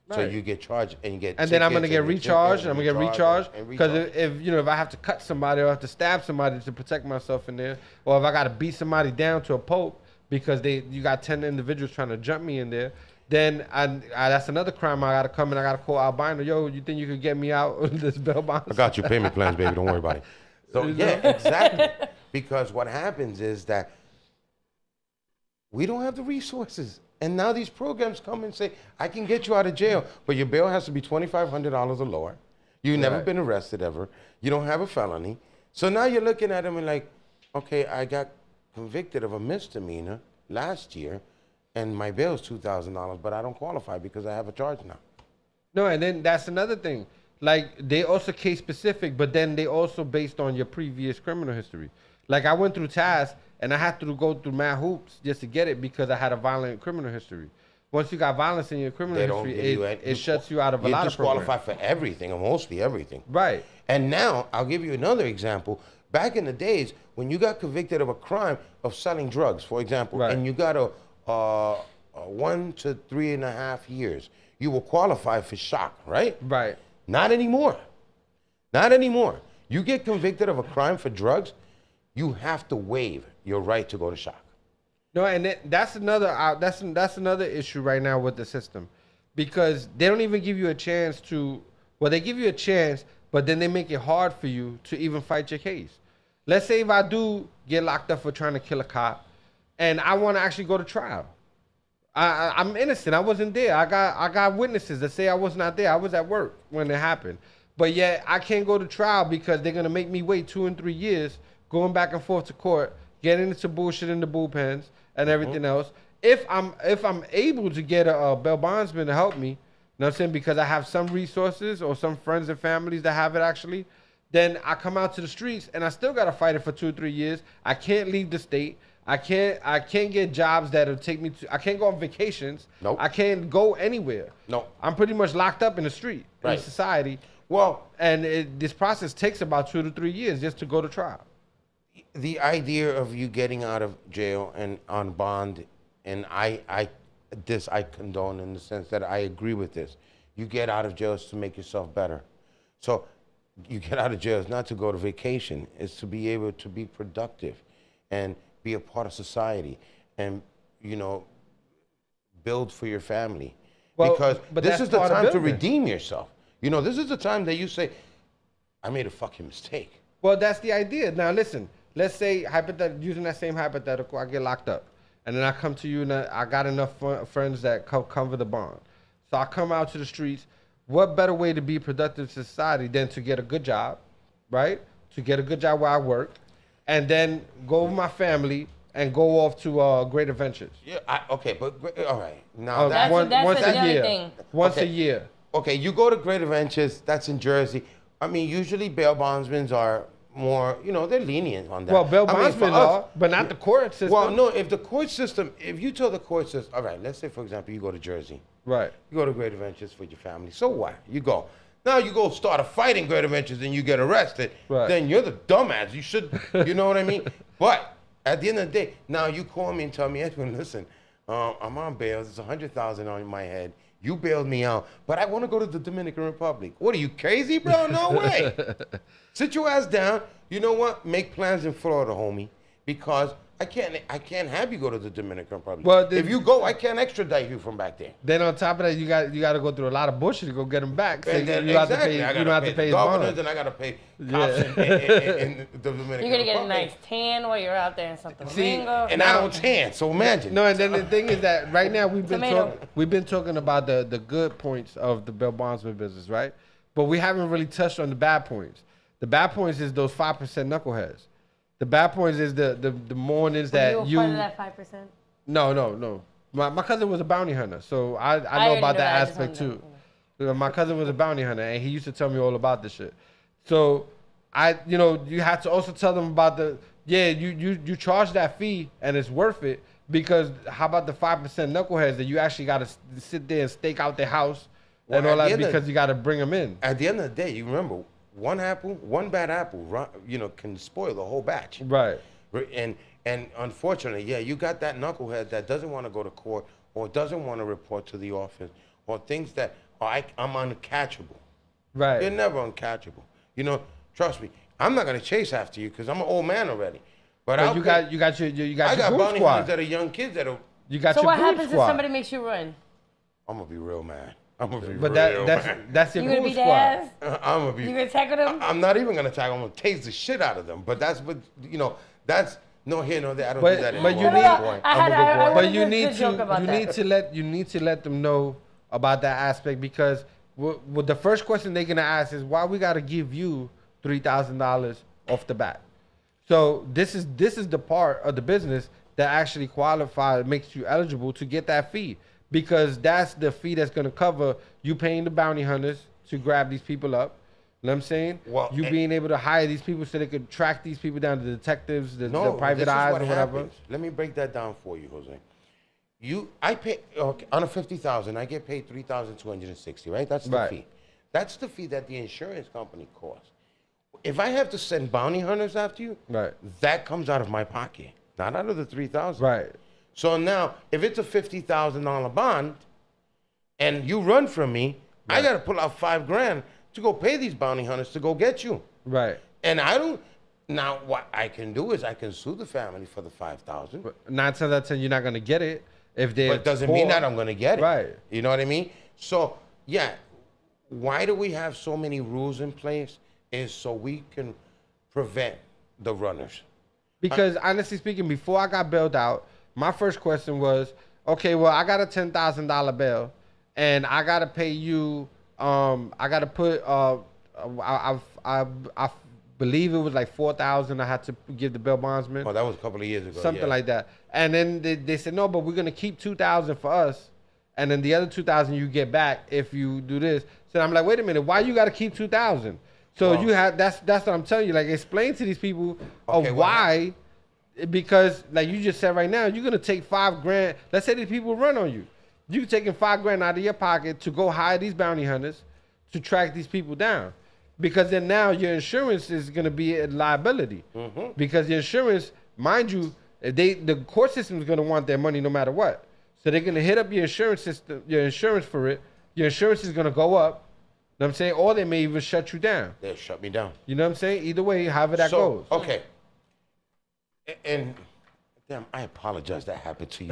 Right. So you get charged and you get. And then I'm gonna get recharged. I'm gonna get recharged because if I have to cut somebody or I have to stab somebody to protect myself in there, or if I gotta beat somebody down to a pulp because you got 10 individuals trying to jump me in there, then that's another crime. I gotta come and I gotta call Albino. Yo, you think you could get me out of this bail bond? I got your payment plans, baby. Don't worry about it. So yeah, exactly. Because what happens is that we don't have the resources. And now these programs come and say, I can get you out of jail, but your bail has to be $2,500 or lower. You've never been arrested ever. You don't have a felony. So now you're looking at them and like, okay, I got convicted of a misdemeanor last year, and my bail is $2,000, but I don't qualify because I have a charge now. No, and then that's another thing. Like, they also case specific, but then they also based on your previous criminal history. Like, I went through TAS, and I had to go through mad hoops just to get it because I had a violent criminal history. Once you got violence in your criminal history, it shuts you out of a lot of programs. You disqualify for everything, or mostly everything. Right. And now, I'll give you another example. Back in the days, when you got convicted of a crime of selling drugs, for example, and you got a 1 to 3.5 years, you will qualify for shock, right? Right. Not anymore. Not anymore. You get convicted of a crime for drugs, you have to waive your right to go to shock. No, and that's another issue right now with the system, because they don't even give you a chance to. Well, they give you a chance, but then they make it hard for you to even fight your case. Let's say if I do get locked up for trying to kill a cop, and I want to actually go to trial. I'm innocent. I wasn't there. I got witnesses that say I was not there. I was at work when it happened. But yet I can't go to trial because they're gonna make me wait 2 and 3 years, going back and forth to court, getting into bullshit in the bullpens and everything else. If I'm able to get a bail bondsman to help me, you know what I'm saying, because I have some resources or some friends and families that have it actually, then I come out to the streets and I still gotta fight it for 2 or 3 years. I can't leave the state. I can't get jobs that'll take me to. I can't go on vacations. Nope. I can't go anywhere. No. I'm pretty much locked up in the street in society. Well, and this process takes about 2 to 3 years just to go to trial. The idea of you getting out of jail and on bond, and I condone in the sense that I agree with this. You get out of jail is to make yourself better. So you get out of jail is not to go to vacation. It's to be able to be productive and be a part of society and, you know, build for your family. Well, because but this is the time to building. redeem yourself. You know, this is the time that you say, I made a fucking mistake. Well, that's the idea. Now, listen, let's say, using that same hypothetical, I get locked up. And then I come to you and I got enough friends that cover the bond. So I come out to the streets. What better way to be productive to society than to get a good job, right? To get a good job where I work. And then go with my family and go off to great adventures. Yeah, okay, but all right. Now once a year. Thing. Once a year. Okay, you go to Great Adventures. That's in Jersey. I mean, usually bail bondsmen are more, you know, they're lenient on that. Well, bail bondsmen are, but not the court system. Well, no, if the court system, if you tell the court system, all right, let's say for example you go to Jersey. Right. You go to Great Adventures for your family. So what? You go. Now you go start a fight in Great Adventures and you get arrested. Right. Then you're the dumbass. You should, you know what I mean? But at the end of the day, now you call me and tell me, Edwin, listen, I'm on bail. There's $100,000 on my head. You bailed me out, but I want to go to the Dominican Republic. What are you, crazy, bro? No way. Sit your ass down. You know what? Make plans in Florida, homie, because I can't have you go to the Dominican Republic. Well, if you go, I can't extradite you from back there. Then on top of that, you got to go through a lot of bullshit to go get them back. So Then, you exactly. don't have to pay governors, and I got to pay cops in the Dominican Republic. You're gonna get a nice tan while you're out there in Santo Domingo. And I don't tan, so imagine. No, and then the thing is that right now we've been talking about the good points of the bail bondsman business, right? But we haven't really touched on the bad points. The bad points is those 5% knuckleheads. The bad points is the mornings that you. Were part of that 5%? No. My cousin was a bounty hunter, so I know about that aspect too. My cousin was a bounty hunter, and he used to tell me all about this shit. So you have to also tell them about you charge that fee, and it's worth it, because how about the 5% knuckleheads that you actually got to sit there and stake out their house and all that because you got to bring them in. At the end of the day, you remember, one bad apple, can spoil the whole batch. Right. And unfortunately, you got that knucklehead that doesn't want to go to court or doesn't want to report to the office or thinks that I'm uncatchable. Right. You're never uncatchable. Trust me, I'm not gonna chase after you because I'm an old man already. But you got your bounty hunters that are young kids that are. You got so your what happens squad. if somebody makes you run? I'm gonna be real mad. I'm gonna be but real that's your you gonna be squad. ass? I'm gonna be. You gonna tackle them? I'm not even gonna tackle them. I'm gonna taste the shit out of them. But that's what that's no here, no there. I don't do that anymore. But you need to let them know about that aspect, because the first question they're gonna ask is why we gotta give you $3,000 off the bat. So this is the part of the business that actually makes you eligible to get that fee, because that's the fee that's going to cover you paying the bounty hunters to grab these people up. You know what I'm saying? Well, you being able to hire these people so they could track these people down to the detectives, the private eyes, or whatever. Happens. Let me break that down for you, Jose. I pay on a $50,000. I get paid $3,260. Right? That's the fee. That's the fee that the insurance company costs. If I have to send bounty hunters after you, that comes out of my pocket, not out of the $3,000. Right. So now, if it's a $50,000 bond, and you run from me, I got to pull out $5,000 to go pay these bounty hunters to go get you. Right. And I don't. Now, what I can do is I can sue the family for the $5,000. 9 times out of 10, you're not gonna get it if they. But it doesn't mean that I'm gonna get it. Right. You know what I mean? So why do we have so many rules in place? Is so we can prevent the runners. Because honestly speaking, before I got bailed out, my first question was, okay, well, I got a $10,000 bail, and I gotta pay you. I gotta put. I believe it was like $4,000. I had to give the bail bondsman. Oh, that was a couple of years ago. Something like that. And then they said no, but we're gonna keep $2,000 for us, and then the other $2,000 you get back if you do this. So I'm like, wait a minute, why you gotta keep $2,000? So you have that's what I'm telling you. Like, explain to these people why, because like you just said right now, you're gonna take $5,000. Let's say these people run on you. You taking $5,000 out of your pocket to go hire these bounty hunters to track these people down, because then now your insurance is gonna be a liability. Because your insurance, mind you, the court system is gonna want their money no matter what. So they're gonna hit up your insurance system, your insurance for it. Your insurance is gonna go up. You know what I'm saying? Or they may even shut you down. They'll shut me down. You know what I'm saying? Either way, however that goes. Okay. And damn, I apologize that happened to you.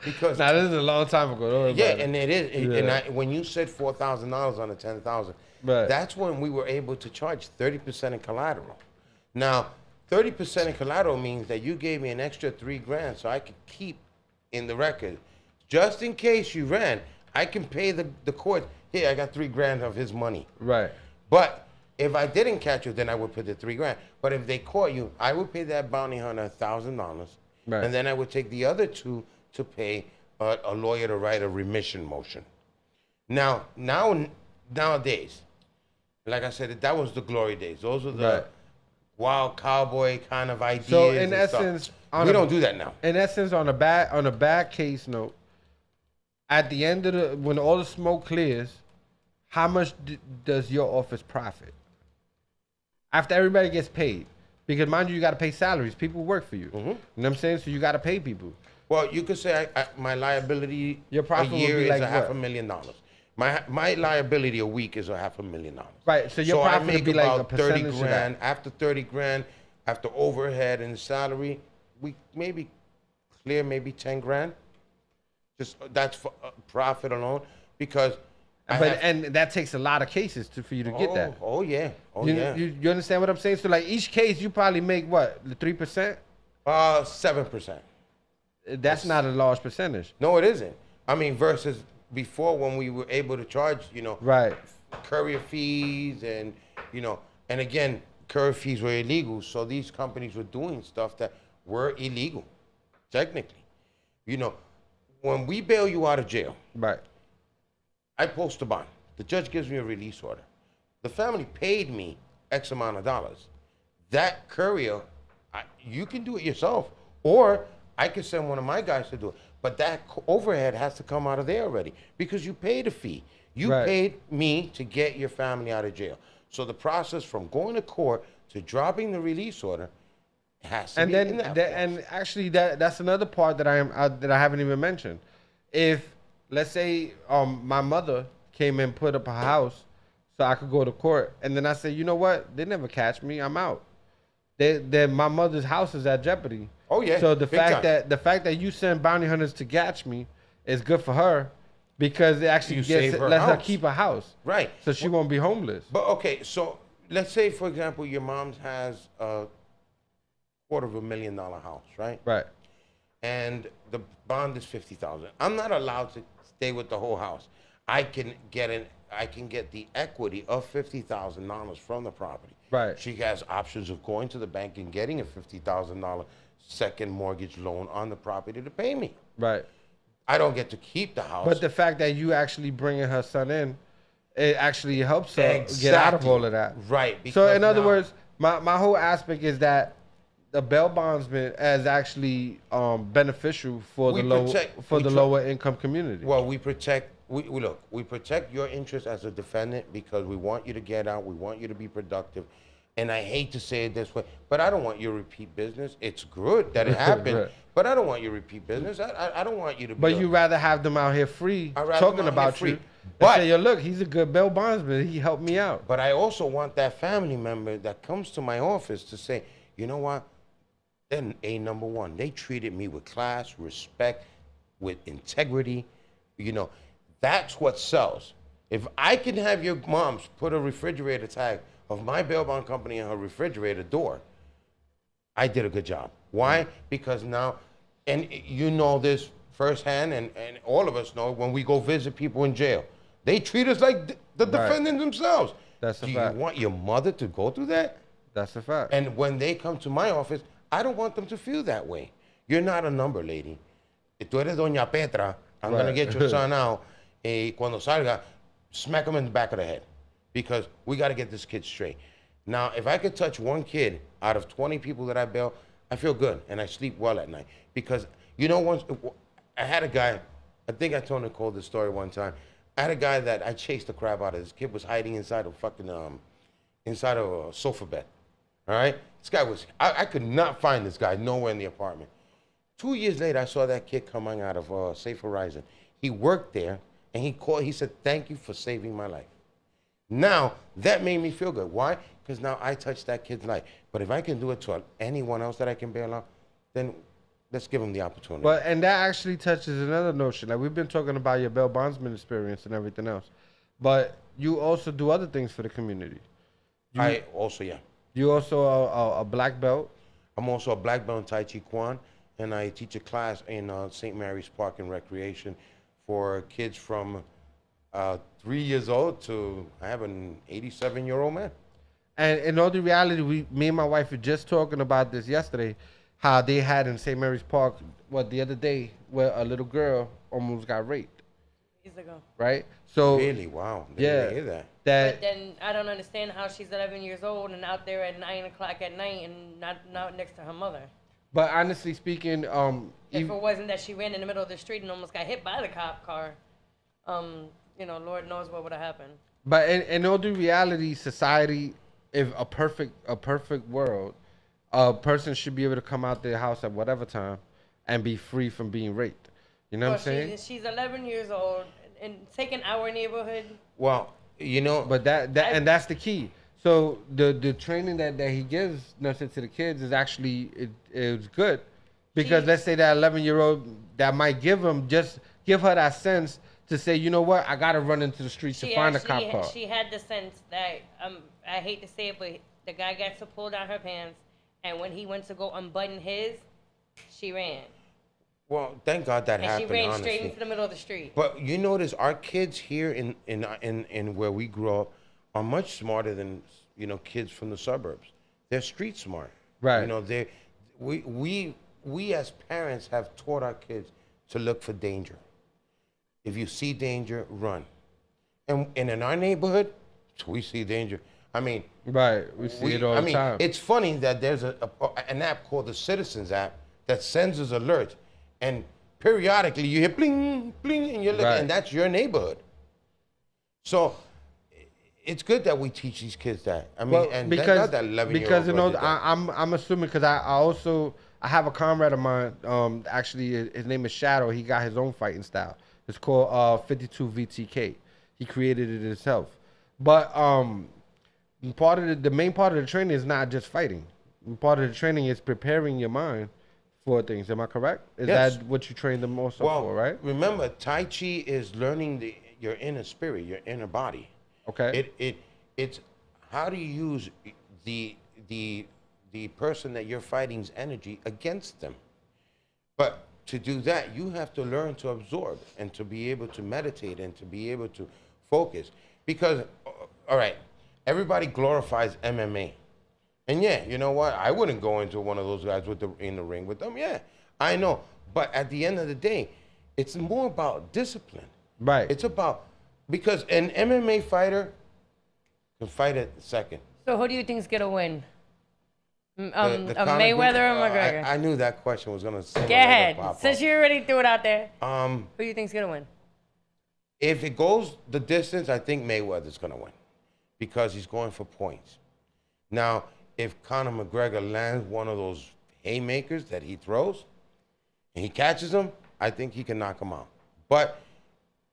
Because now, this is a long time ago. And it is. And when you said $4,000 on the $10,000, that's when we were able to charge 30% in collateral. Now, 30% in collateral means that you gave me an extra $3,000 so I could keep in the record. Just in case you ran, I can pay the court. Hey, I got $3,000 of his money. Right. But if I didn't catch you, then I would put the $3,000. But if they caught you, I would pay that bounty hunter $1,000, and then I would take the other $2,000 to pay a lawyer to write a remission motion. Nowadays, like I said, that was the glory days. Those were the wild cowboy kind of ideas. So in essence, we don't do that now. In essence, on a bad case note, at the end of when all the smoke clears, how much does your office profit? After everybody gets paid. Because mind you got to pay salaries. People work for you. You know what I'm saying? So you got to pay people. Well, you could say my liability Your profit a would year be is like a half what? $500,000. My liability a week is a $500,000. Right. So your I profit make would be like a about 30 percentage of grand. that. After 30 grand, after overhead and salary, we maybe clear maybe 10 grand. Just that's for profit alone, because. And that takes a lot of cases for you to get that. Oh yeah. You understand what I'm saying? So like each case, you probably make what, 3%? 7%. That's not a large percentage. No, it isn't. I mean, versus before when we were able to charge, Right. courier fees and, and again, courier fees were illegal. So these companies were doing stuff that were illegal, technically. When we bail you out of jail, Right. I post a bond. The judge gives me a release order. The family paid me X amount of dollars. That courier, you can do it yourself, or I could send one of my guys to do it. But that overhead has to come out of there already, because you paid a fee. You paid me to get your family out of jail. So the process from going to court to dropping the release order has to be in that. And actually, that's another part that I haven't even mentioned. If let's say my mother came and put up a house so I could go to court, and then I said, you know what? They never catch me. I'm out. My mother's house is at jeopardy. Oh yeah. So the fact that you send bounty hunters to catch me is good for her, because it actually lets her keep a house. Right. So she won't be homeless. But okay, so let's say, for example, your mom has a $250,000 house, right? Right. And the bond is $50,000. I'm not allowed to stay with the whole house. I can get the equity of $50,000 from the property. Right. She has options of going to the bank and getting a $50,000 second mortgage loan on the property to pay me. Right. I don't get to keep the house. But the fact that you actually bringing her son in, it actually helps her get out of all of that. Right. So in other words, my whole aspect is that the bail bondsman is actually beneficial for the lower income community. Well, we protect your interest as a defendant, because we want you to get out. We want you to be productive. And I hate to say it this way, but I don't want you to repeat business. It's good that it happened, Right. But I don't want you to repeat business. I don't want you to be. But you rather have them out here free talking about you. But say, yo, look, he's a good bail bondsman. He helped me out. But I also want that family member that comes to my office to say, you know what? Then number one, they treated me with class, respect, with integrity. That's what sells. If I can have your moms put a refrigerator tag of my bail bond company in her refrigerator door, I did a good job. Why? Because now, and you know this firsthand, and all of us know, when we go visit people in jail, they treat us like the defendants themselves. That's a fact. Do you want your mother to go through that? That's a fact. And when they come to my office, I don't want them to feel that way. You're not a number, lady. Tú eres Doña Petra. I'm going to get your son out. Cuando salga, smack him in the back of the head. Because we got to get this kid straight. Now, if I could touch one kid out of 20 people that I bail, I feel good and I sleep well at night. Because, once I had a guy, I think I told Nicole this story one time. I had a guy that I chased the crap out of. This kid was hiding inside a sofa bed. All right? This guy I could not find this guy nowhere in the apartment. 2 years later, I saw that kid coming out of Safe Horizon. He worked there, and he said, thank you for saving my life. Now, that made me feel good. Why? Because now I touched that kid's life. But if I can do it to anyone else that I can bail out, then let's give them the opportunity. And that actually touches another notion. Like, we've been talking about your bail bondsman experience and everything else. But you also do other things for the community. I also, yeah. You also a black belt? I'm also a black belt in Tai Chi Kwan, and I teach a class in St. Mary's Park and Recreation for kids from 3 years old to, I have an 87-year-old man. And in all the reality, me and my wife were just talking about this yesterday, how they had in St. Mary's Park, the other day, where a little girl almost got raped. Years ago. Right? So really? Wow. Didn't hear that. But then I don't understand how she's 11 years old and out there at 9 o'clock at night and not next to her mother. But honestly speaking, if it wasn't that she ran in the middle of the street and almost got hit by the cop car, Lord knows what would have happened. But in all the reality, society, if a perfect world, a person should be able to come out their house at whatever time and be free from being raped. You know what I'm saying? She's 11 years old and taking our neighborhood. Well, you know, But and that's the key. So the training that he gives to the kids is actually it's good, because let's say that 11-year-old that might give her that sense to say, you know what, I gotta run into the streets to find a cop car. She had the sense that I hate to say it, but the guy got to pull down her pants, and when he went to go unbutton his, she ran. Well, thank God that happened. And she ran honestly. straight into the middle of the street. But you notice our kids here in where we grew up are much smarter than kids from the suburbs. They're street smart. Right. You know, we as parents have taught our kids to look for danger. If you see danger, run. And in our neighborhood, we see danger. I mean, right. We see it all the time. It's funny that there's an app called the Citizens app that sends us alerts, and periodically you hear bling, bling, and you're looking, and that's your neighborhood. So it's good that we teach these kids that. I mean, and because that 11-year-old I'm assuming, because I have a comrade of mine. Actually, his name is Shadow. He got his own fighting style. It's called 52 VTK. He created it himself. But part of the main part of the training is not just fighting. Part of the training is preparing your mind for things. Am I correct? Is that what you train them most for, right? Remember, Tai Chi is learning your inner spirit, your inner body. Okay. It's how do you use the person that you're fighting's energy against them. But to do that, you have to learn to absorb and to be able to meditate and to be able to focus. Because, all right, everybody glorifies MMA. And yeah, you know what? I wouldn't go into one of those guys in the ring with them. Yeah, I know. But at the end of the day, it's more about discipline. Right. It's about, because an MMA fighter can fight at the second. So who do you think's gonna win? Mayweather or McGregor? I knew that question was gonna say. Go ahead. Since you already threw it out there. Who do you think's gonna win? If it goes the distance, I think Mayweather's gonna win, because he's going for points. Now, if Conor McGregor lands one of those haymakers that he throws, and he catches him, I think he can knock him out. But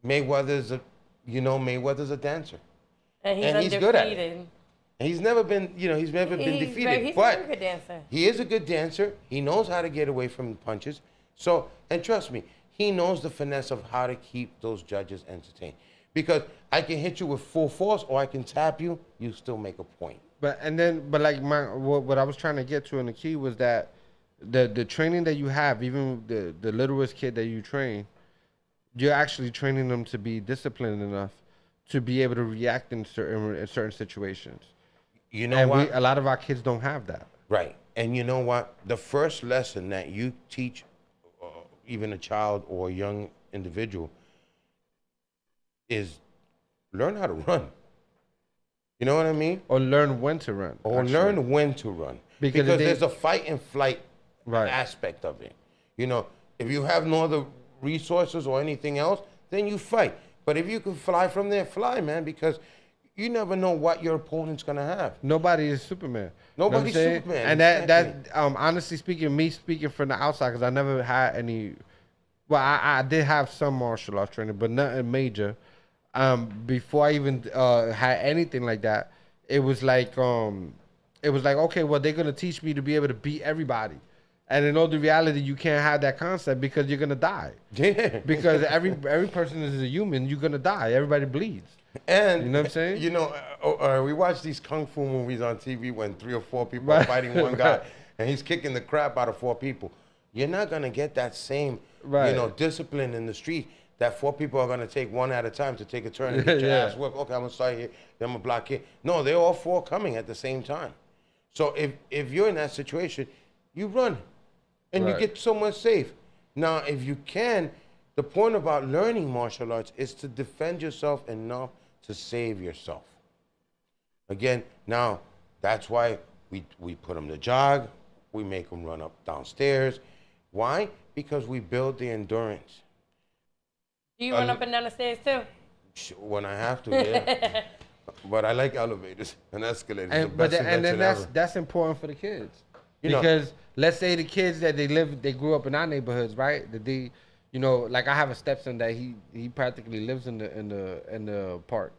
Mayweather's a dancer. And he's good at it. And he's never been, he's never been defeated. He's but a good dancer. He is a good dancer. He knows how to get away from punches. So, and trust me, he knows the finesse of how to keep those judges entertained. Because I can hit you with full force, or I can tap you, you still make a point. But like what I was trying to get to in the key was that the training that you have, even the littlest kid that you train, you're actually training them to be disciplined enough to be able to react in certain situations. You know what? A lot of our kids don't have that. Right. And you know what? The first lesson that you teach even a child or a young individual is learn how to run. You know what I mean? Or learn when to run. Learn when to run. Because there's a fight and flight aspect of it. If you have no other resources or anything else, then you fight. But if you can fly from there, fly, man, because you never know what your opponent's gonna have. Nobody is Superman. Nobody's Superman. And that honestly speaking, me speaking from the outside, because I never had any. Well, I did have some martial arts training, but nothing major. Before I even had anything like that, it was like okay, well, they're gonna teach me to be able to beat everybody. And in all the reality, you can't have that concept because you're gonna die. Yeah. Because every person is a human. You're gonna die. Everybody bleeds. And you know what I'm saying? We watch these kung fu movies on TV when 3 or 4 people are fighting one guy, and he's kicking the crap out of 4 people. You're not gonna get that same, discipline in the street. That 4 people are gonna take one at a time to take a turn and get your ass whipped. Okay, I'm gonna start here. Then I'm gonna block here. No, they're all 4 coming at the same time. So if you're in that situation, you run. And you get somewhere safe. Now, if you can, the point about learning martial arts is to defend yourself enough to save yourself. Again, now, that's why we put them to jog. We make them run up downstairs. Why? Because we build the endurance. Do you run up and down the stairs, too? When I have to, yeah. But I like elevators and escalators. And then that's important for the kids. Because let's say the kids that they grew up in our neighborhoods, right? That they, like I have a stepson that he practically lives in the park.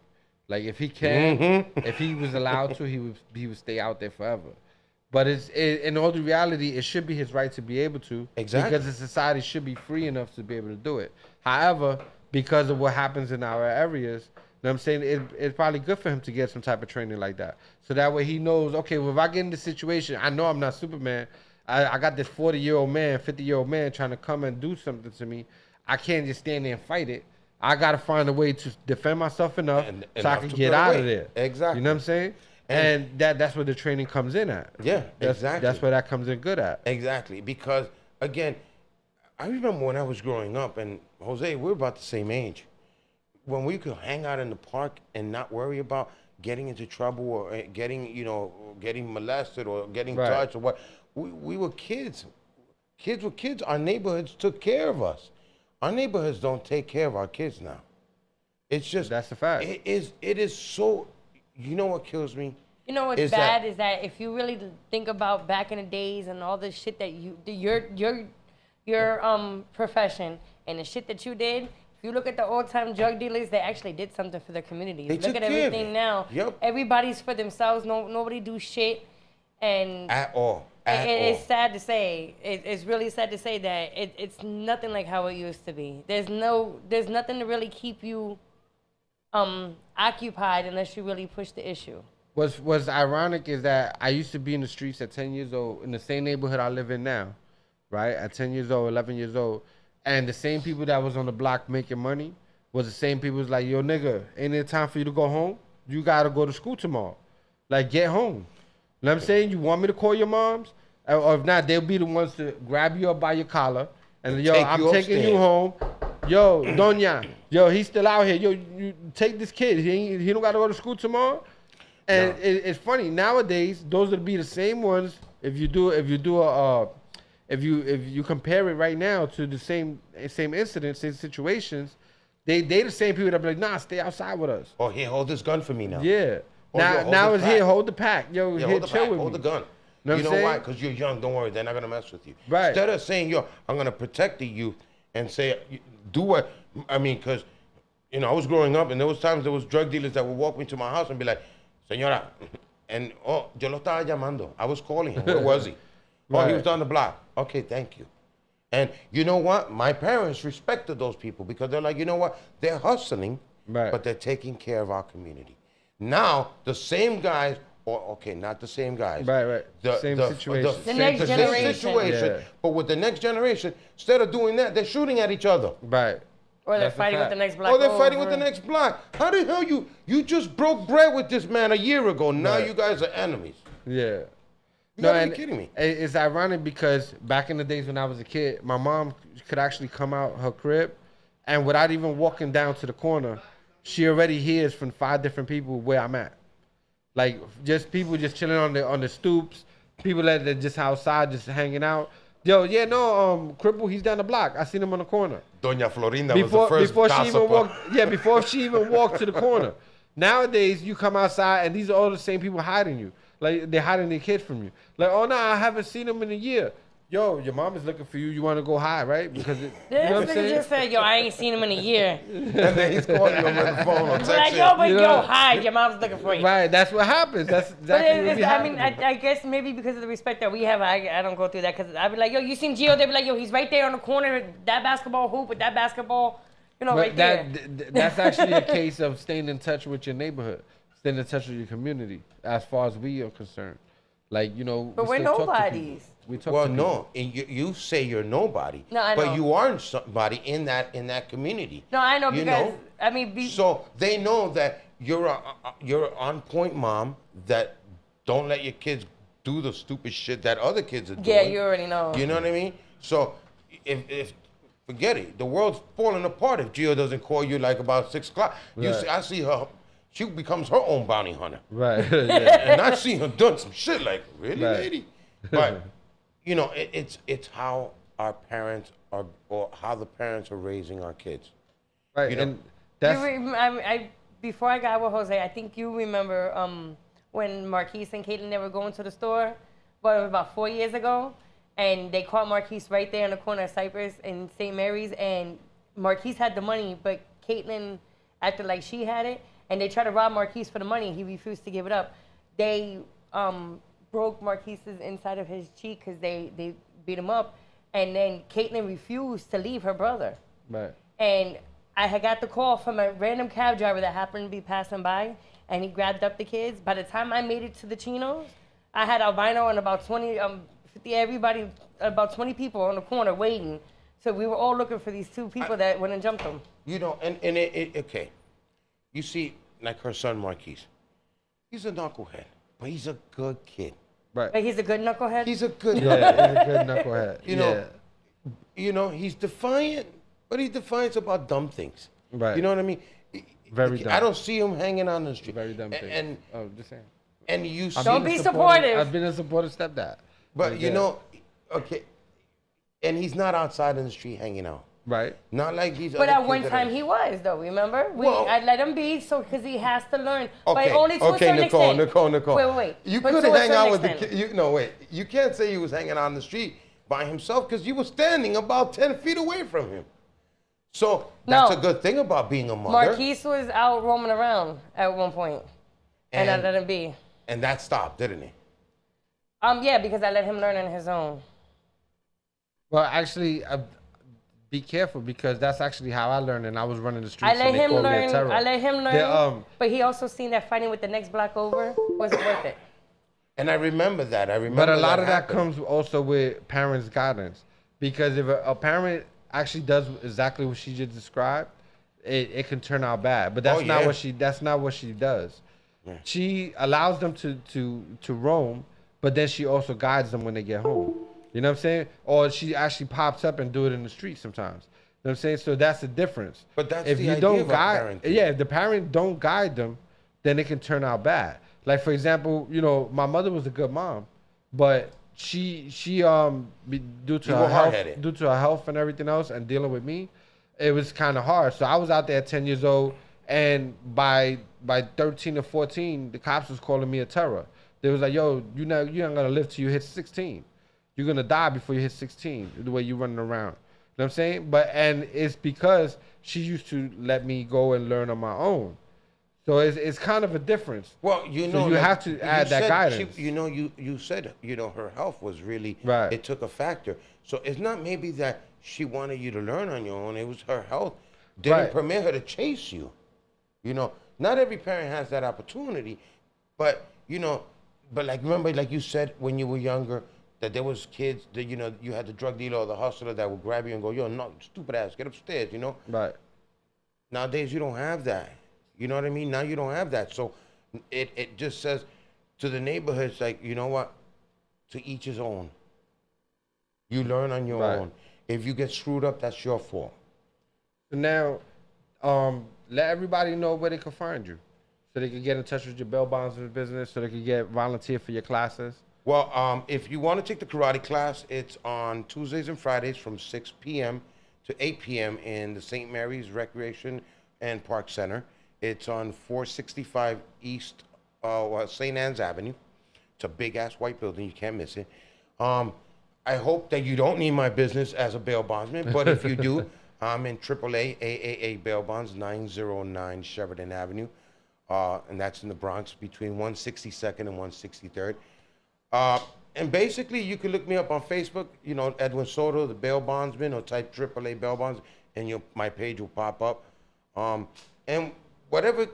Like if he can, if he was allowed to, he would stay out there forever. But in all the reality, it should be his right to be able to. Exactly. Because the society should be free enough to be able to do it. However, because of what happens in our areas, you know what I'm saying, it's probably good for him to get some type of training like that. So that way he knows, okay, well, if I get in this situation, I know I'm not Superman. I got this 40-year-old man, 50-year-old man trying to come and do something to me. I can't just stand there and fight it. I got to find a way to defend myself enough so I can get out of there. Exactly. You know what I'm saying? And that's where the training comes in at. Yeah, exactly. That's where that comes in good at. Exactly. Because, again, I remember when I was growing up, and Jose, we're about the same age. When we could hang out in the park and not worry about getting into trouble or getting molested or getting touched or what, we were kids. Kids were kids. Our neighborhoods took care of us. Our neighborhoods don't take care of our kids now. It's just... That's a fact. It is so... You know what kills me? You know what's bad is that if you really think about back in the days and all the shit that your profession and the shit that you did, if you look at the old-time drug dealers, they actually did something for their communities. Look at everything now. Yep. Everybody's for themselves. Nobody do shit. And at all. It's sad to say. It's really sad to say that it's nothing like how it used to be. There's nothing to really keep you occupied unless you really push the issue. What's ironic is that I used to be in the streets at 10 years old in the same neighborhood I live in now, right? At 10 years old, 11 years old. And the same people that was on the block making money was the same people who's like, yo, nigga, ain't it time for you to go home? You got to go to school tomorrow. Like, get home. You know what I'm saying? You want me to call your moms? Or if not, they'll be the ones to grab you up by your collar. And yo, I'm taking you home. Yo, Doña, yo, he's still out here. Yo, you take this kid. He don't got to go to school tomorrow. And it's funny nowadays. Those would be the same ones. If you compare it right now to the same incidents, same situations, they the same people that be like, nah, stay outside with us. Oh, here, hold this gun for me now. Yeah. Now it's here, hold the pack. Yo, here, chill with me. Hold the gun. You know why? Because you're young. Don't worry, they're not gonna mess with you. Right. Instead of saying, yo, I'm gonna protect the youth and say, do what I mean, because I was growing up and there was drug dealers that would walk me to my house and be like, Señora, and yo lo estaba llamando. I was calling him. Where was he? Oh, he was down the block. Okay, thank you. And you know what? My parents respected those people because they're like, you know what? They're hustling, but they're taking care of our community. Now, the same guys, not the same guys. Right. Same situation. The next generation. Yeah. But with the next generation, instead of doing that, they're shooting at each other. Right. Or they're fighting with the next block. Or they're fighting with the next block. How the hell you just broke bread with this man a year ago? Now you guys are enemies. Yeah. You gotta be kidding me. It's ironic because back in the days when I was a kid, my mom could actually come out her crib, and without even walking down to the corner, she already hears from 5 different people where I'm at. Like just people just chilling on the stoops, people that are just outside just hanging out. Yo, yeah, no, Cripple, he's down the block. I seen him on the corner. Doña Florinda was the first before she even walked to the corner. Nowadays, you come outside and these are all the same people hiding you. Like they're hiding their kids from you. Like, oh no, I haven't seen him in a year. Yo, your mom is looking for you. You want to go hide, right? Because you know what I'm saying? Just said, yo, I ain't seen him in a year. And then he's calling you on the phone or texting. Like, yo, hide. Your mom's looking for you. Right, that's what happens. That's exactly what happens. I mean, I guess maybe because of the respect that we have, I don't go through that because I'd be like, yo, you seen Gio? They'd be like, yo, he's right there on the corner, that basketball hoop with that basketball, right there. That's actually a case of staying in touch with your neighborhood, staying in touch with your community, as far as we are concerned. Like, But we're nobodies. No, you say you're nobody. No, I know. But you aren't somebody in that community. No, I know because I mean. So they know that you're on point mom that don't let your kids do the stupid shit that other kids are doing. Yeah, you already know. You know what I mean? So if forget it, the world's falling apart if Gio doesn't call you like about 6 o'clock. Right. I see her. She becomes her own bounty hunter. Right. Yeah. And I see her done some shit like, really, lady? But, it's how our parents are, or how the parents are raising our kids. Right, and that's... before I got with Jose, I think you remember when Marquise and Caitlin, they were going to the store about 4 years ago, and they caught Marquise right there in the corner of Cypress in St. Mary's, and Marquise had the money, but Caitlin acted like she had it, and they tried to rob Marquise for the money. He refused to give it up. They broke Marquise's inside of his cheek because they beat him up, and then Caitlin refused to leave her brother. Right. And I had got the call from a random cab driver that happened to be passing by, and he grabbed up the kids. By the time I made it to the Chinos, I had Albino and about 20, 50, everybody, about 20 people on the corner waiting. So we were all looking for these two people that went and jumped them. You know, okay. You see, like her son Marquise, he's a knucklehead, but he's a good kid. Right. Like he's a good knucklehead? He's a good he's a good knucklehead. You know, he's defiant, but he defiants about dumb things. Right. You know what I mean? Very dumb. I don't see him hanging on the street. Very dumb thing. And just saying. And you don't be supportive. I've been a supportive stepdad. But you know, okay, and he's not outside in the street hanging out. Right. Not like these. But at one time he was, though. Remember? I let him be, so because he has to learn. Okay. But only to a certain extent. Nicole. Wait. You could hang out with the kid. No, wait. You can't say he was hanging out on the street by himself because you were standing about 10 feet away from him. So that's a good thing about being a mother. Marquise was out roaming around at one point, and I let him be. And that stopped, didn't it? Yeah, because I let him learn on his own. Well, actually, be careful because that's actually how I learned, and I was running the streets. I let him learn. But he also seen that fighting with the next block over wasn't worth it. And I remember that. But a lot of that comes also with parents' guidance, because if a parent actually does exactly what she just described, it can turn out bad. But that's not what she. That's not what she does. Yeah. She allows them to roam, but then she also guides them when they get home. You know what I'm saying? Or she actually pops up and do it in the street sometimes. You know what I'm saying? So that's the difference. But that's if the you idea don't of guide, if the parent don't guide them, then it can turn out bad. Like for example, you know, my mother was a good mom, but she due to her health and everything else and dealing with me, it was kind of hard. So I was out there at 10 years old, and by 13 or 14, the cops was calling me a terror. They was like, yo, you're not gonna live till you hit 16. You're gonna die before you hit 16, the way you're running around. You know what I'm saying? And it's because she used to let me go and learn on my own. So it's kind of a difference. Well, you know, so you have to add that guidance. You said, her health was really, it took a factor. So it's not maybe that she wanted you to learn on your own. It was her health didn't permit her to chase you. You know, not every parent has that opportunity, but like remember, like you said when you were younger, that there was kids that you had the drug dealer or the hustler that would grab you and go, yo, no, stupid ass, get upstairs, Right. Nowadays you don't have that. You know what I mean? Now you don't have that. So it just says to the neighborhoods, like, you know what? To each his own. You learn on your own. If you get screwed up, that's your fault. So now, let everybody know where they can find you, so they can get in touch with your bail bondsman business, so they can get volunteer for your classes. Well, if you want to take the karate class, it's on Tuesdays and Fridays from 6 p.m. to 8 p.m. in the St. Mary's Recreation and Park Center. It's on 465 East St. Anne's Avenue. It's a big-ass white building. You can't miss it. I hope that you don't need my business as a bail bondsman, but if you do, I'm in AAA AAA Bail Bonds, 909 Sheridan Avenue, and that's in the Bronx between 162nd and 163rd. And basically, you can look me up on Facebook, Edwin Soto, the bail bondsman, or type AAA Bail Bonds, and my page will pop up. And whatever,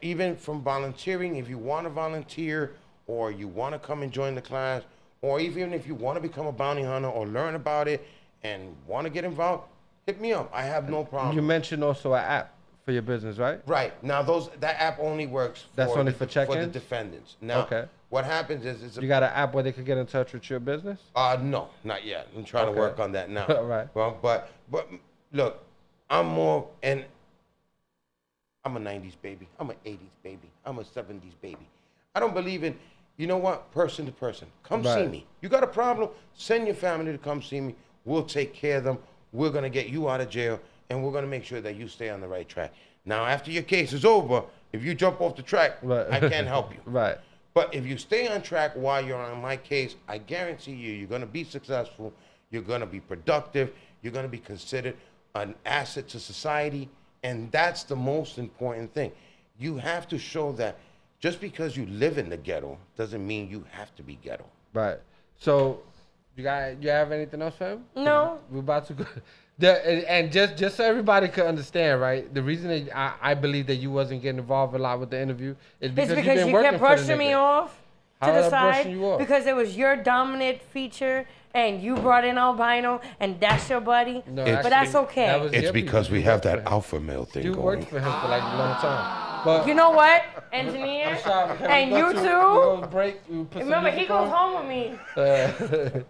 even from volunteering, if you want to volunteer, or you want to come and join the class, or even if you want to become a bounty hunter or learn about it and want to get involved, hit me up. I have no problem. You mentioned also an app for your business, right? Right. Now, that app only works for the defendants. Now, what happens is you got an app where they can get in touch with your business? No, not yet. I'm trying to work on that now. Right. Well, but look, I'm more, and I'm a 90s baby. I'm an 80s baby. I'm a 70s baby. I don't believe in, person to person. Come see me. You got a problem? Send your family to come see me. We'll take care of them. We're going to get you out of jail, and we're going to make sure that you stay on the right track. Now, after your case is over, if you jump off the track, I can't help you. Right. But if you stay on track while you're on my case, I guarantee you're going to be successful. You're going to be productive. You're going to be considered an asset to society. And that's the most important thing. You have to show that just because you live in the ghetto doesn't mean you have to be ghetto. Right. So, you have anything else for him? No. We're about to go. And just so everybody could understand, right? The reason that I believe that you wasn't getting involved a lot with the interview is because It's you've because been you working kept for the brushing me nigga. off How to the am I side brushing you off? because it was your dominant feature and you brought in Albino and that's your buddy. No, It's- But that's okay. that was It's your because people. we You have worked for that him. alpha male thing You going. worked for him for like a long time. But You know what, engineer? I'm sorry, can we And go you to- too? we go to break, we put some Remember, he music goes on? home with me.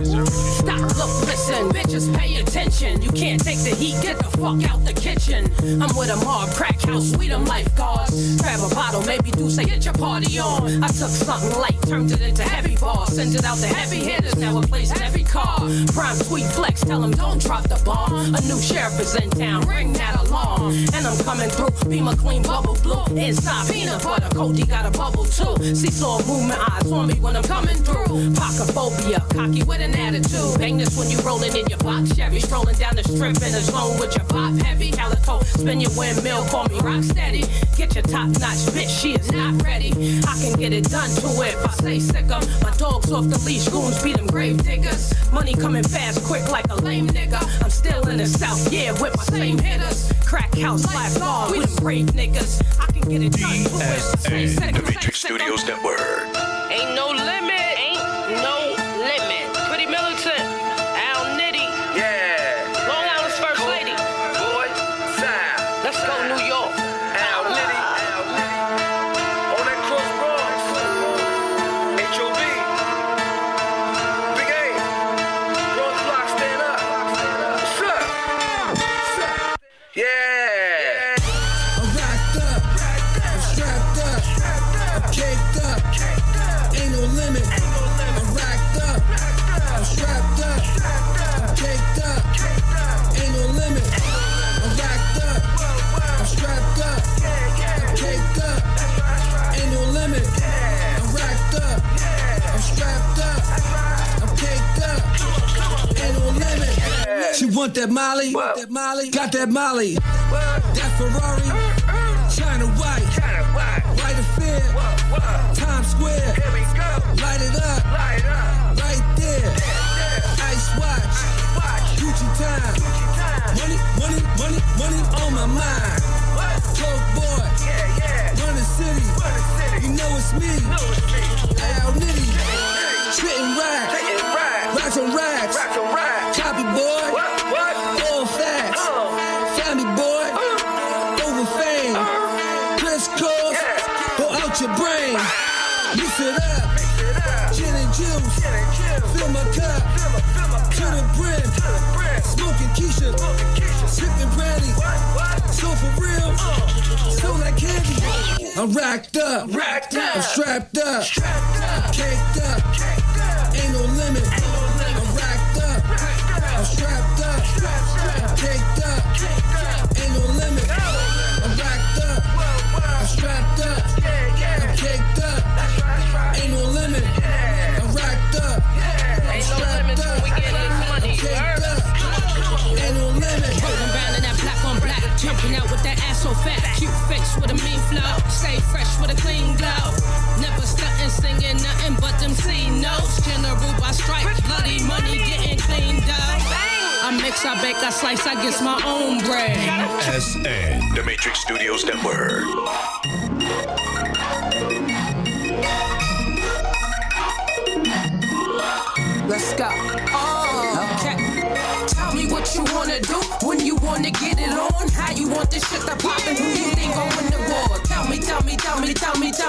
Stop, look, listen, bitches pay attention. You can't take the heat, get the fuck out the kitchen. I'm with a mob, crack house, we them lifeguards. Grab a bottle, maybe do say get your party on. I took something light, turned it into heavy ball. Sent it out to heavy hitters, now a place in every car. Prime sweet flex, tell them don't drop the bomb. A new sheriff is in town, ring that alarm. And I'm coming through, beam a clean bubble blue. Inside peanut butter, Cody got a bubble too. Seesaw movement eyes on me when I'm coming through. Pocophobia, cocky with an attitude. Bang this when you rolling in your box Chevy. Strolling down the strip in a zone with your pop heavy. Calico, spin your windmill, call me rock steady. Get your top notch bitch, she is not ready. I can get it done to it if I say sick 'em. My dog's off the leash, goons beat them grave diggers. Money coming fast, quick like a lame nigga. I'm still in the south, yeah, with my same hitters. Crack house, life law, we them brave niggas. I can get it done to it if I say sick 'em. The Matrix Studios Network. Ain't no limit, ain't no limit. Pretty militant, Al Nitty. Yeah. Long Island's first lady. Boy, sound. Let's go New York. Al Nitty. On that cross Bronx. H.O.B. Big A. Bronx block, stand up. What's up? Yeah. I'm racked up, I'm strapped up, I'm caked up, ain't no limit. I'm racked up, I'm strapped up, I'm caked up, ain't no limit. I'm racked up, I'm strapped up, I'm caked up, ain't no limit. I'm racked up, I'm strapped up, I'm caked up, ain't no limit. She want that Molly, got that Molly. That Ferrari, China white, white affair, Times Square, light it up, right there, ice watch, Gucci time, money on my mind, broke boy, run the city, you know it's me, Al Nitty, spitting racks on racks, copy boy, all facts, family boy, over fame, crisscross, go out your brain, mix it up, gin and juice, fill my cup, to the brim, smoking Keisha, sipping brandy, so for real, so like candy, I'm racked up, I'm strapped up, caked up, ain't no limit, I'm racked up, I'm strapped up, caked up, ain't no limit. I'm racked up, I'm strapped up, I'm caked up, ain't no limit. I'm racked up, I'm strapped up, I'm caked up, ain't no limit. Rolling round in that black on black, jumping out with that ass so fat. Cute face with a mean flow, stay fresh with a clean glow. Never stunting, singing nothing but them C notes. General by strike, bloody money getting cleaned up. I mix, I bake, I slice, I get my own bread. SN. The Matrix Studios Network. Let's go. Oh, okay. Tell me what you wanna do, when you wanna get it on, how you want this shit to pop and who you think gon' win the war. Tell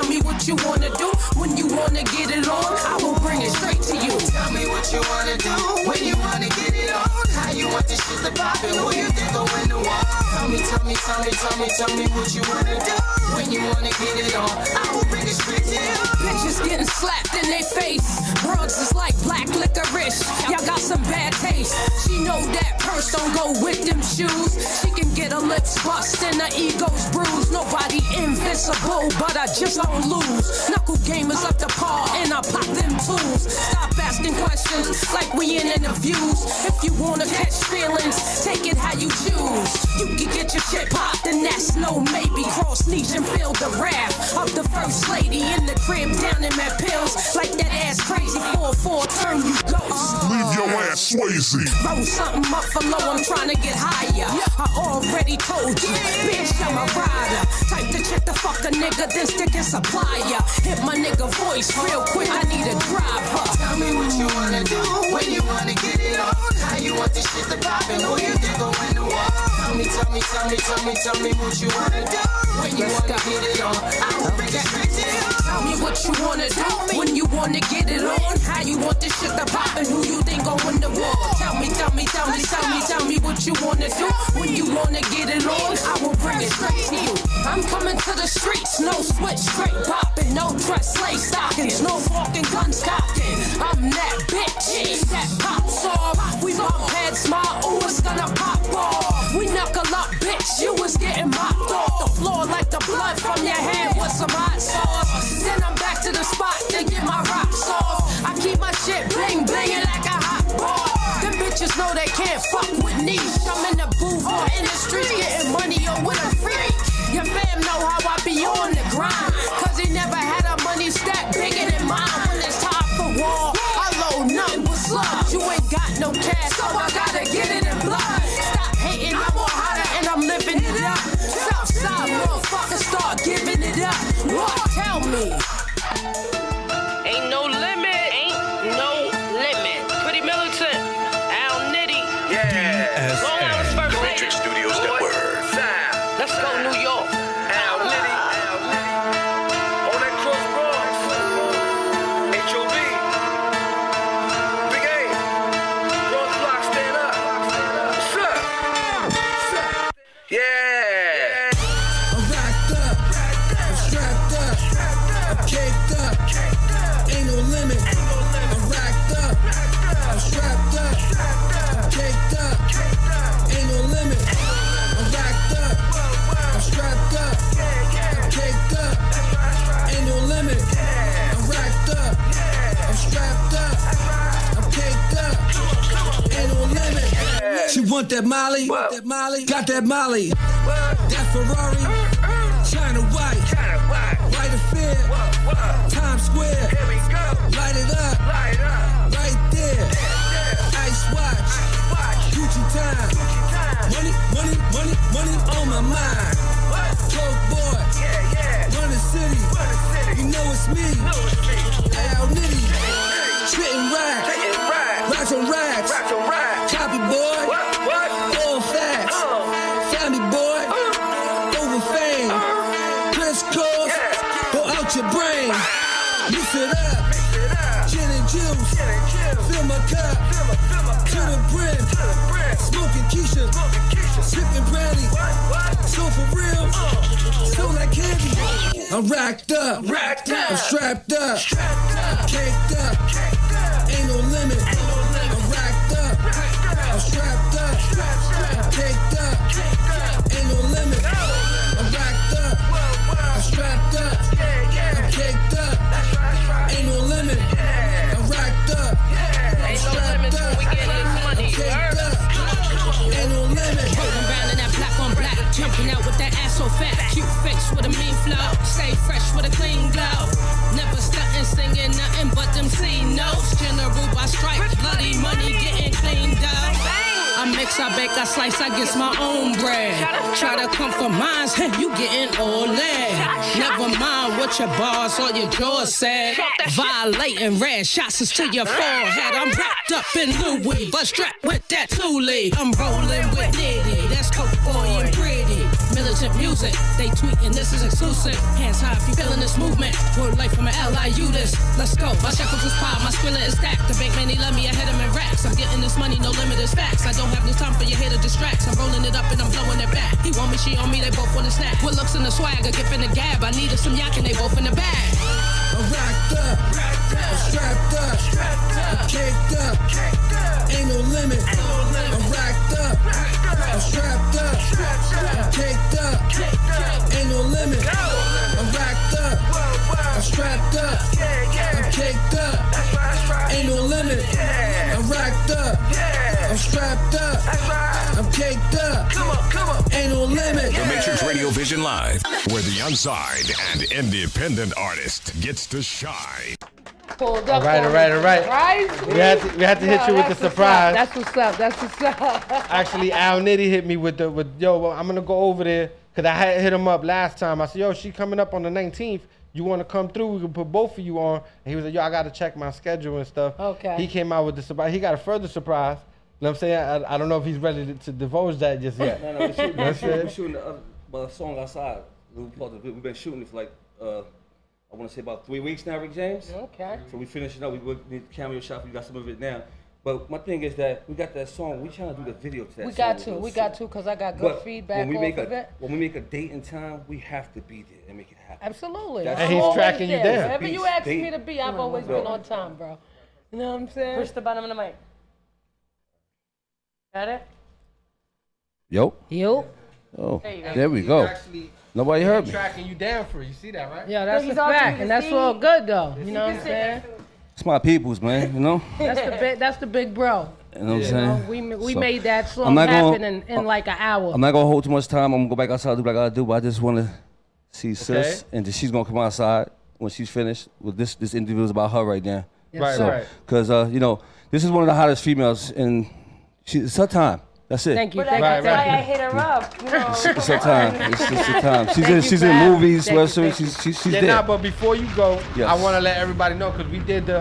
me what you wanna do, when you wanna get it on, I will bring it straight to you. Tell me what you wanna do, when you wanna get it on, how you want this shit to pop and who you think gon' win the war. Tell me what you wanna do, when you wanna get it on, I will bring it straight to you. Bitches getting slapped in their face, broads is like black licorice, y'all got some bad taste. She know that purse don't go with them shoes. She can get her lips bust and her ego's bruised. Nobody invincible, but I just don't lose. Knuckle gamers up to par and I pop them tools. Stop asking questions like we in interviews. If you wanna catch feelings, take it how you choose. You can get your shit popped and that's no maybe. Cross niche and feel the wrath of the first lady in the crib down in my pills. Like that ass crazy 4-4 turn you ghost. Leave your ass Swayze. Roll something up for low, I'm trying to get higher. I already told you, bitch, I'm a rider. Type the chick to fuck a nigga, then stick and supplier. Hit my nigga voice real quick, I need a driver. Tell me what you wanna do, when you wanna get it on, how you want this shit to pop and who you think gon' win the war. Tell me what you wanna do, when you wanna get it on, I will bring it straight to you. Tell me what you wanna do, when you wanna get it on, how you want this shit to pop and who you think gon' no switch, straight popping, no dress, slave stockings, no walking, guns cocking. I'm that bitch, that pops off. We bump heads, smile, ooh, it's gonna pop off. We knuckle up, bitch, you was getting mopped off the floor like the blood from your hand with some hot sauce. Then I'm back to the spot to get my rocks off. I keep my shit bling blinging like a hot bar. Them bitches know they can't fuck with niche. I'm in the booth or in the streets getting money or with a freak. Your fam know how I be on the grind, cause he never had a money stack bigger than mine. When it's time for war, I load nothing but slugs. You ain't got no cash, so I gotta get it in blood. Stop hating, I'm more hotter and I'm living it up. Southside motherfuckers start giving it up. What? Tell me. Ain't no limit, ain't no limit. Pritty Militant, Al Nitty. Yeah. Long Island's first The Matrix Studios Network. Let's go New York. Al Nitty. On that Cross Bronx. HOB. Big A. Bronx Block, stand up. What's up? Yeah. I'm racked up, I'm strapped up, I'm caked up, ain't no limit. I'm racked up, I'm strapped up, I'm caked up, ain't no limit. I'm racked up, I'm strapped up, I'm caked up, ain't no limit. I'm racked up, I'm strapped up, I'm caked up, ain't no limit. She want that Molly, got that Molly. That Ferrari, China white, white affair, Times Square, light it up, right there, ice watch, Gucci time, money, money, money, money on my mind, Coke boy, run the city, you know it's me, Al Nitty, spitting racks on racks, copy boy, all facts, family boy, over fame, crisscross, go out your brain, mix it up, gin and juice, fill my cup, to the brim, smoking Keisha, sipping brandy, so for real, so like candy, I'm racked up, I'm strapped up, caked up, ain't no limit, I'm racked up, I'm strapped up, I'm caked up, ain't no limit, I'm racked up, I'm strapped up, I'm caked up, ain't no limit, I'm racked up, I'm strapped up, I'm caked up, ain't no limit. Rolling round in that black on black, jumping out with that ass so fat. Cute face with a mean flow, stay fresh with a clean glow. Never stunting, singing nothing but them C notes. General by stripe, bloody money getting cleaned up. I mix, I bake, I slice, I get my own bread. Try to come for mine, you getting all that. Never mind what your bars or your jaws said. Violating red shots is to your forehead. I'm wrapped up in Louis, but strapped with that Thule. I'm rolling with Nitty, that's Coke Boy and Pretty. Militant music, they tweeting this is exclusive. Hands high if you feeling this movement. Word life from an LIU this. Let's go. My shekels is pie, my squilla is stacked. The bank man, he love me, I hit him in racks. I'm getting this money, no limit is facts. I don't have no time for your hater distracts. I'm rolling it up and I'm blowing it back. He want me, she on me, they both want to snack. What looks in the swagger, gift in the gab. I needed some yak and they both in the bag. I'm racked up, I'm strapped up, I'm caked up, ain't no limit. I'm racked up, I'm strapped up, I'm caked up, ain't no limit. I'm racked up, I'm strapped up, I'm caked up, ain't no limit. I'm racked up, I'm strapped up, I'm caked up, ain't no limit. The Matrix Radio Vision Live, where the unsigned and independent artist gets to shine. Pulled All up right. Right? We had to hit you with the surprise. That's what's up. Actually, Al Nitty hit me with yo, I'm gonna go over there because I had hit him up last time. I said, yo, she coming up on the 19th. You want to come through? We can put both of you on. And he was like, yo, I got to check my schedule and stuff. Okay. He came out with the surprise. He got a further surprise. You know what I'm saying? I don't know if he's ready to divulge that just yet. No, we're shooting a song outside. We've been shooting it for like, I want to say about 3 weeks now, Rick James. Okay. So we finishing up. We need a cameo shot. We got some of it now. But my thing is that we got that song. We trying to do the video to that We song. got to, because I got good feedback when we make off of it. When we make a date and time, we have to be there and make it happen. Absolutely. And I'm he's always tracking you there. down. Wherever you ask me to be, I've always been on time, bro. You know what I'm saying? Push the bottom of the mic. Got it? Yo. Oh, There you go. there we go. Actually, Nobody heard me. tracking you down for you. See that, right? Yeah, that's He's a all fact, you and that's see. all good though. You know what I'm saying? It's my peoples, man. You know. That's the big bro. You know what I'm You saying? know, we So, made that I'm song not gonna- happen in like an hour. I'm not gonna hold too much time. I'm gonna go back outside, do what I gotta do. But I just wanna see sis, Okay. and then she's gonna come outside when she's finished. With this interview is about her right now. Yes, Right, sir. right. Cause you know, this is one of the hottest females, and it's her time. That's it. Thank you. But Thank Right, you. right. That's why I hit her up. You know, It's her time. It's her time. Thank you She's for in having movies, me. Thank you, western. thank She's Yeah, there. nah, but before you go, Yes. I want to let everybody know because we did the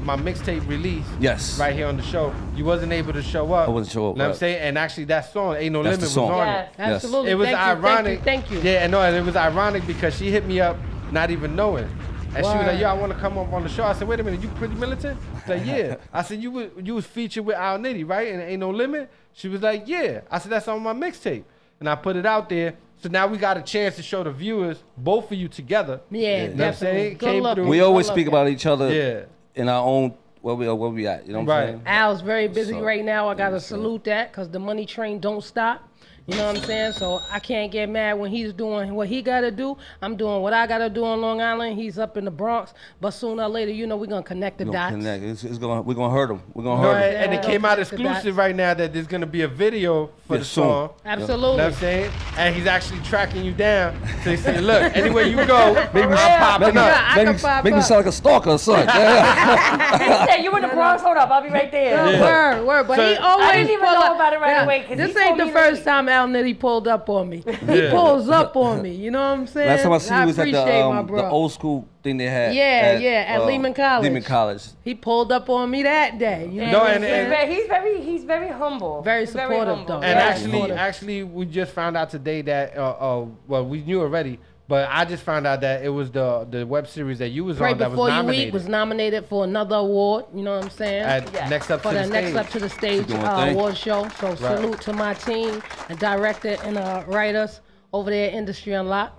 my mixtape release. Yes. Right here on the show. You wasn't able to show up. I wasn't show up, Know what I'm right. saying? And actually, that song, Ain't No That's Limit, the was song. on Yes, it. absolutely. It was Thank you, ironic. Thank you. Yeah, and no, and it was ironic because she hit me up not even knowing. And she was Word. like, yo, I want to come up on the show. I said, wait a minute, you Pretty Militant? She's like, yeah. I said, you was featured with Al Nitty, right? And Ain't No Limit? She was like, yeah. I said, that's on my mixtape. And I put it out there. So now we got a chance to show the viewers, both of you together. Yeah, You know what I'm saying? definitely. Good Came luck. through. We always Good speak luck. about each other Yeah. in our own where we at. You know what Right. I'm saying? Al's very busy So, right now. I gotta so. salute that because the money train don't stop. You know what I'm saying? So I can't get mad when he's doing what he gotta do. I'm doing what I gotta do on Long Island. He's up in the Bronx. But sooner or later, you know, we're gonna connect the We're dots. gonna connect. We're gonna hurt them. We're gonna No, hurt them. and it came out exclusive right now that there's gonna be a video for Yeah, the soon. song. Absolutely. You know what I'm saying? And he's actually tracking you down. So he's saying, look, anywhere you go, I'm Make popping me, up. I make can me, pop make me up. sound like a stalker or something. Yeah. He said, you in the Bronx? Hold up, I'll be right there. Word. But So- he always I didn't even pull know up. about it right away, 'cause This he told ain't the me first that- time Al Nitty pulled up on me. He pulls up on me. You know what I'm saying? Last time I seen you was at appreciate my the bro. old school thing they had. At Lehman College. Lehman College. He pulled up on me that day. You know No, what I'm and- saying? and- he's very humble. Very He's supportive though. And Very actually, we just found out today that, well, we knew already, but I just found out that it was the web series that you was Right on that was Before You nominated. Eat was nominated for another award. You know what I'm saying? At Next Up for to the the Next Stage. Up to the Stage Doing a thing. award show. So salute to my team, and director and writers over there at Industry Unlocked.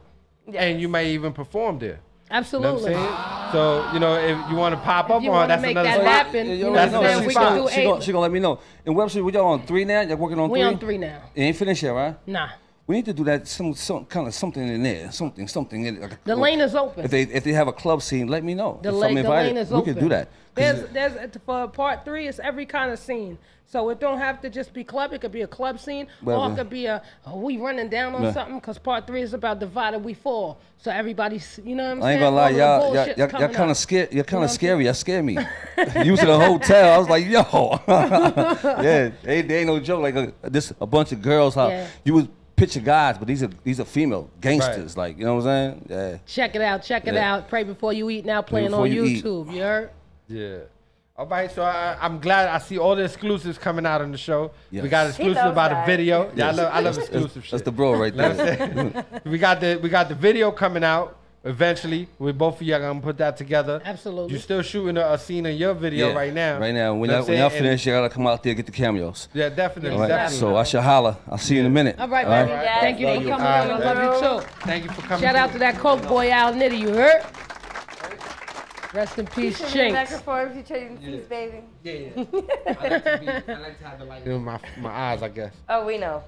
And you may even perform there. Absolutely. You know what I'm saying? So, you know, if you want to pop up you on, wanna that's make another that spot. happen, you know That's what I'm saying? another We spot. can do She gonna let me know. And website, we y'all on 3 now? Y'all working on 3? We on 3 now. It ain't finished yet, right? Nah. We need to do that some kind of something in there, something in it. Like The lane is open. If they have a club scene, let me know. The If I'm lane invited, is we open. could do that. 'Cause There's for part 3, it's every kind of scene. So it don't have to just be club. It could be a club scene, or Well, it could be we running down on Yeah. something. Because part 3 is about divided we fall. So everybo's, you know what I'm I saying? ain't gonna lie, All the y'all bullshit's coming kind up. of scared. You're kind of scary. Y'all scare me. You was in a hotel. I was like, yo, yeah, they ain't no joke. Like a bunch of girls. How Yeah. you was picture guys, but these are female gangsters. Like, you know what I'm saying? Yeah. Check it out. Check it Yeah. out. Pray Before You Eat now playing Before on You Eat. YouTube. You heard? Yeah. All right, so I'm glad I see all the exclusives coming out on the show. Yes. We got exclusive about a video. Yeah, Yes. I love exclusive shit. That's the bro right You know what there. I'm saying? we got the video coming out eventually. With both of y'all gonna put that together. Absolutely. You're still shooting a scene in your video right now. Right now, when You know y'all what I'm saying? finish, you gotta come out there and get the cameos. Yeah, definitely. All right, definitely. so I shall holla. I'll see you in a minute. All right, All baby. Thank you for coming on. I love you too. Thank you for coming. Shout out to that Coke boy Al Nitty. You heard? Rest in peace, Back Chinks. and forth, you trading peace, baby. Yeah. I like to have the light in my eyes, I guess. Oh, we know.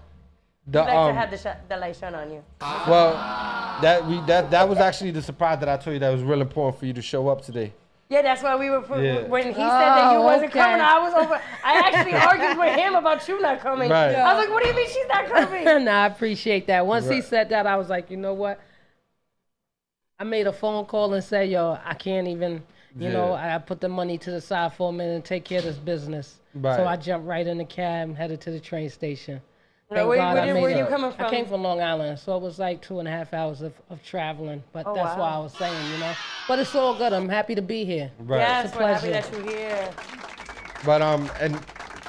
The, You like to have the light shine on you. Well, that was actually the surprise that I told you that was real important for you to show up today. Yeah, that's why we were. Yeah. When he said that you wasn't okay. coming, I was over. I actually argued with him about you not coming. Right. I was like, "What do you mean she's not coming?" Nah, I appreciate that. Once he Right. said that, I was like, you know what? I made a phone call and said, yo, I can't even, you know, I put the money to the side for a minute and take care of this business. Right. So I jumped right in the cab and headed to the train station. Now, Thank where God I made you it. coming I from? came from Long Island, so it was like 2.5 hours of traveling. But Oh, that's why I wow. was saying, you know. But it's all good. I'm happy to be here. Right. Yes, It's a we're happy pleasure. that you're here. But and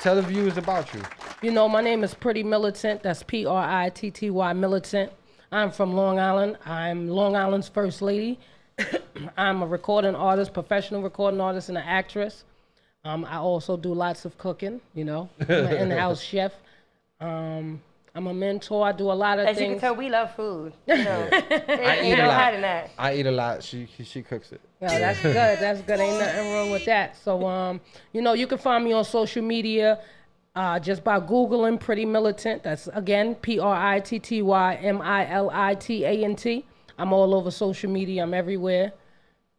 tell the viewers about you. You know, my name is Pritty Militant. That's Pritty Militant. I'm from Long Island. I'm Long Island's first lady. I'm a recording artist, professional recording artist, and an actress. I also do lots of cooking, you know. I'm an in-house chef. I'm a mentor. I do a lot of things. As you can tell, we love food. You know, I eat a lot. I eat a lot. She cooks it. No, that's good. That's good. Ain't nothing wrong with that. So, you know, you can find me on social media just by Googling Pritty Militant. That's, again, PRITTYMILITANT. I'm all over social media. I'm everywhere.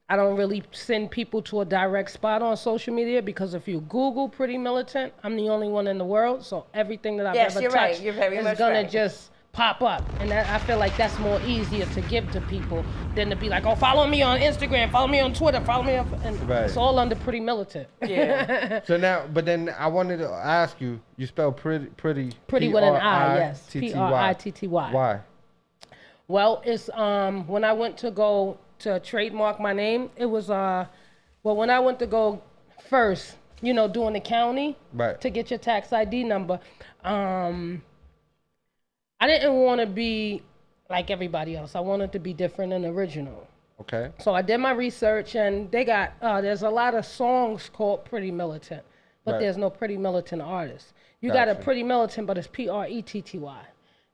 I don't really send people to a direct spot on social media because if you Google Pritty Militant, I'm the only one in the world. So everything that I've ever touched is going to just pop up. And that, I feel like that's more easier to give to people than to be like, oh, follow me on Instagram, follow me on Twitter, follow me on... And it's all under Pritty Militant. Yeah. So now, but then I wanted to ask you, you spell pretty with an I, yes. P-R-I-T-T-Y. Why? Well, it's when I went to go to trademark my name, it was well, when I went to go first, you know, doing the county to get your tax ID number, I didn't want to be like everybody else. I wanted to be different and original. Okay. So I did my research, and they got there's a lot of songs called Pritty Militant, but there's no Pritty Militant artist. You got a Pritty Militant, but it's P-R-E-T-T-Y.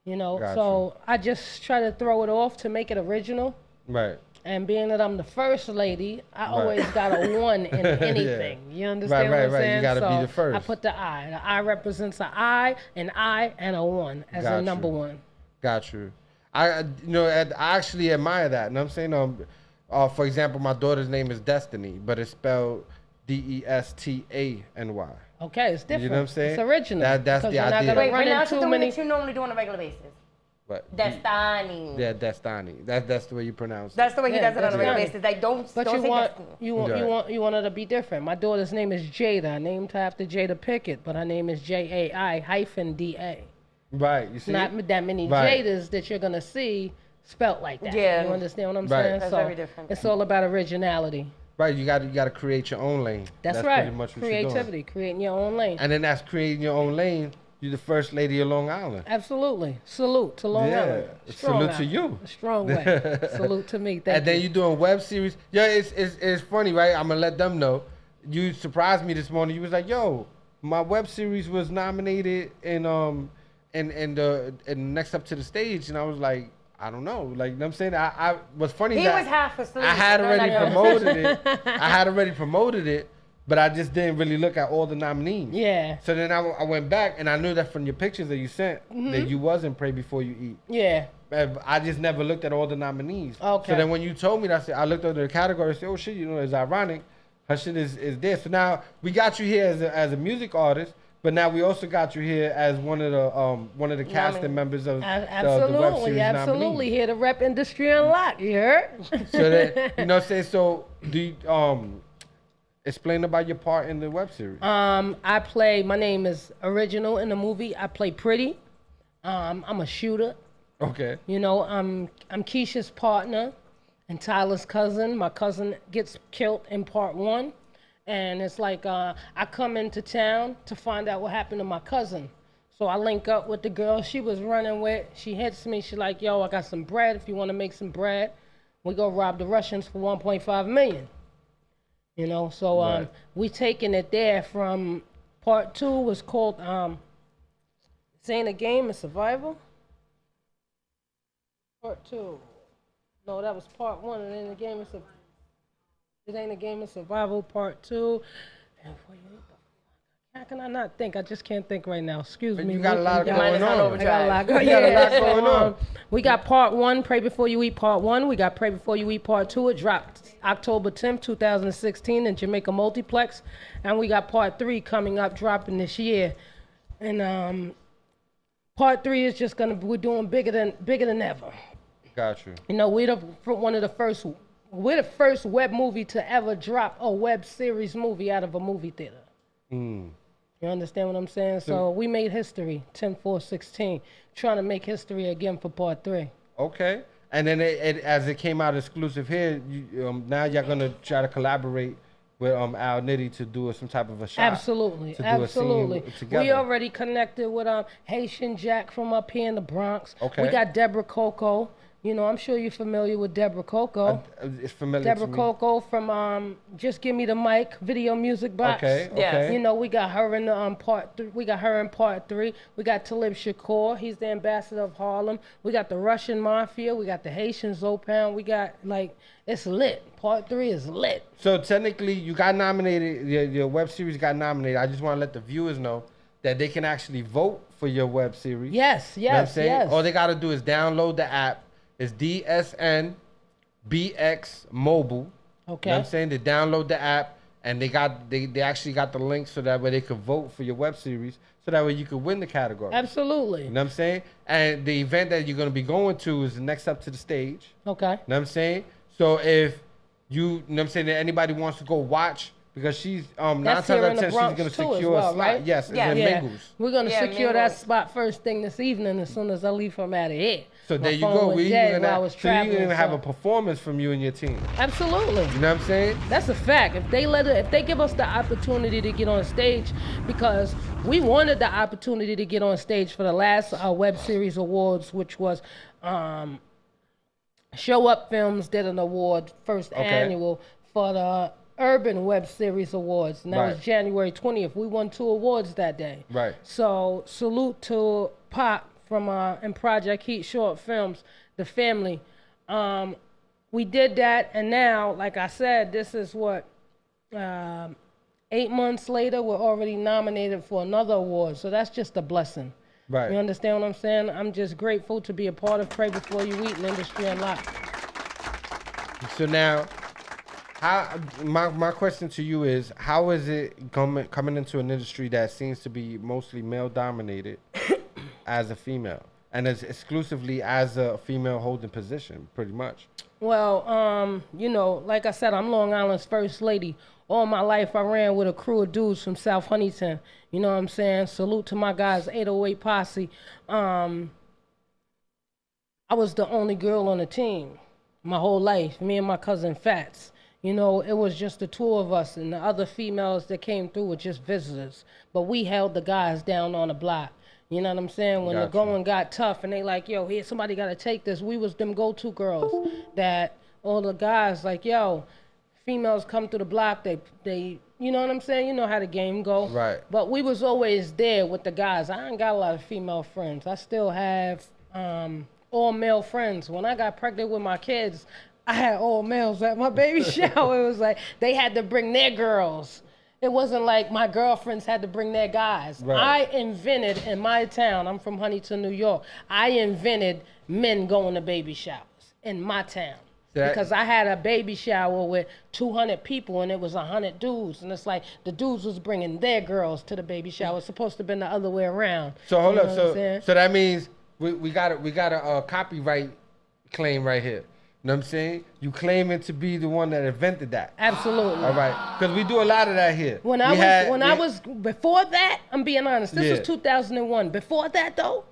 You know, so I just try to throw it off to make it original. Right. And being that I'm the first lady, I always got a 1 in anything. You understand what I'm saying? You got to be the first. I put the I. The I represents an I, and a 1 as a number 1. Got you. I actually admire that. You know what I'm saying? For example, my daughter's name is Destiny, but it's spelled D-E-S-T-A-N-Y. Okay, it's different. You know what I'm saying? It's original. That's the idea. Wait, pronounce it the way that you normally do on a regular basis. What? Destiny. Yeah, Destiny. That's the way you pronounce it. That's the way he does it on a regular basis. Like, don't But say you want her to be different. My daughter's name is Jada. I named her after Jada Pickett, but her name is J-A-I-D-A. Right. You see? Not that many Jadas that you're gonna see spelt like that. Yeah. You understand what I'm saying? That's so very different. It's all about originality. Right. You got to create your own lane. That's right. Pretty much what creativity, creating your own lane. And then that's creating your own lane. You're the first lady of Long Island. Absolutely. Salute to Long Island. Salute to you. A strong way. Salute to me. Thank you. And then you're doing web series. Yeah, it's funny, right? I'm gonna let them know. You surprised me this morning. You was like, "Yo, my web series was nominated in the Next Up to the Stage," and I was like, I don't know. Like, you know what I'm saying? I was funny. He was half asleep. I had already promoted it. But I just didn't really look at all the nominees. Yeah. So then I went back, and I knew that from your pictures that you sent that you wasn't Pray Before You Eat. Yeah. I just never looked at all the nominees. Okay. So then when you told me that, I looked under the category and said, oh shit, you know, it's ironic. Her shit is there. So now we got you here as a music artist, but now we also got you here as one of the casting members of the web series Absolutely. nominees. Here to rep Industry Unlocked, you heard? So that, you know what I'm saying? So do you, explain about your part in the web series. My name is Original in the movie. I play Pritty. I'm a shooter. Okay. You know, I'm Keisha's partner and Tyler's cousin. My cousin gets killed in part 1. And it's like I come into town to find out what happened to my cousin. So I link up with the girl she was running with. She hits me. She's like, yo, I got some bread if you want to make some bread. We go rob the Russians for $1.5 million. You know, so we taking it there from part 2 was called This Ain't a Game, It's Survival. Part 2. No, that was part 1. It ain't a game, it's survival. Part 2. How can I not think? I just can't think right now. Excuse me. You got a lot going on. I got a lot going on. We got part 1, Pray Before You Eat part 1. We got Pray Before You Eat part 2. It dropped October 10th, 2016 in Jamaica Multiplex. And we got part 3 coming up, dropping this year. And part 3 is just we're doing bigger than ever. Got you. You know, we're the first web movie to ever drop a web series movie out of a movie theater. You understand what I'm saying? So we made history, 10/4/16, trying to make history again for part 3. Okay. And then as it came out exclusive here, now you're going to try to collaborate with Al Nitty to do some type of a shot. Absolutely. We already connected with Haitian Jack from up here in the Bronx. Okay. We got Deborah Coco. You know, I'm sure you're familiar with Deborah Coco. It's familiar Deborah to me. Coco from Just Give Me the Mic video music box. Okay, okay. You know, we got her in the part 3. We got her in part 3. We got Talib Shakur. He's the ambassador of Harlem. We got the Russian Mafia. We got the Haitian Zopan. We got it's lit. Part 3 is lit. So technically, you got nominated. Your web series got nominated. I just want to let the viewers know that they can actually vote for your web series. Yes, You know what I'm yes, saying? yes. All they got to do is download the app. It's DSN BX Mobile. Okay. You know what I'm saying? They download the app and they actually got the link so that way they could vote for your web series so that way you could win the category. Absolutely. You know what I'm saying? And the event that you're going to be going to is the next up to the stage. Okay. You know what I'm saying? So if you know what I'm saying, that anybody wants to go watch, because she's 9 times out of 10 she's gonna secure a slot. Right? Yes, it's in Mingles. We're gonna secure that Mingles. spot first thing this evening as soon as I leave from out of here. So My there you phone go. was We dead even while I was so you traveling, even have so- a performance from you and your team. Absolutely. You know what I'm saying? That's a fact. If they give us the opportunity to get on stage, because we wanted the opportunity to get on stage for the last web series awards, which was Show Up Films did an award, first annual for the Urban Web Series Awards, and that was January 20th. We won 2 awards that day. Right. So salute to Pop from and Project Heat Short Films, the family. We did that, and now, like I said, this is what 8 months later, we're already nominated for another award. So that's just a blessing. Right. You understand what I'm saying? I'm just grateful to be a part of Pray Before You Eat and Industry Unlocked. So now, my question to you is, how is it coming into an industry that seems to be mostly male dominated as a female, and as exclusively as a female holding position, pretty much? Well, you know, like I said, I'm Long Island's first lady. All my life, I ran with a crew of dudes from South Huntington. You know what I'm saying? Salute to my guys, 808 Posse. I was the only girl on the team my whole life, me and my cousin Fats. You know, it was just the 2 of us, and the other females that came through were just visitors. But we held the guys down on the block. You know what I'm saying? When the going got tough and they like, yo, here, somebody got to take this. We was them go-to girls that all the guys like, yo, females come through the block, they you know what I'm saying? You know how the game go. Right. But we was always there with the guys. I ain't got a lot of female friends. I still have all male friends. When I got pregnant with my kids, I had all males at my baby shower. It was like they had to bring their girls. It wasn't like my girlfriends had to bring their guys. Right. I invented in my town, I'm from Huntington, New York, I invented men going to baby showers in my town. Because I had a baby shower with 200 people and it was 100 dudes. And it's like the dudes was bringing their girls to the baby shower. It's supposed to have been the other way around. So hold You up. know what I'm saying? So that means we got a copyright claim right here. You know what I'm saying? You claiming to be the one that invented that. Absolutely. All right. Because we do a lot of that here. Before that, I'm being honest, this was 2001. Before that though,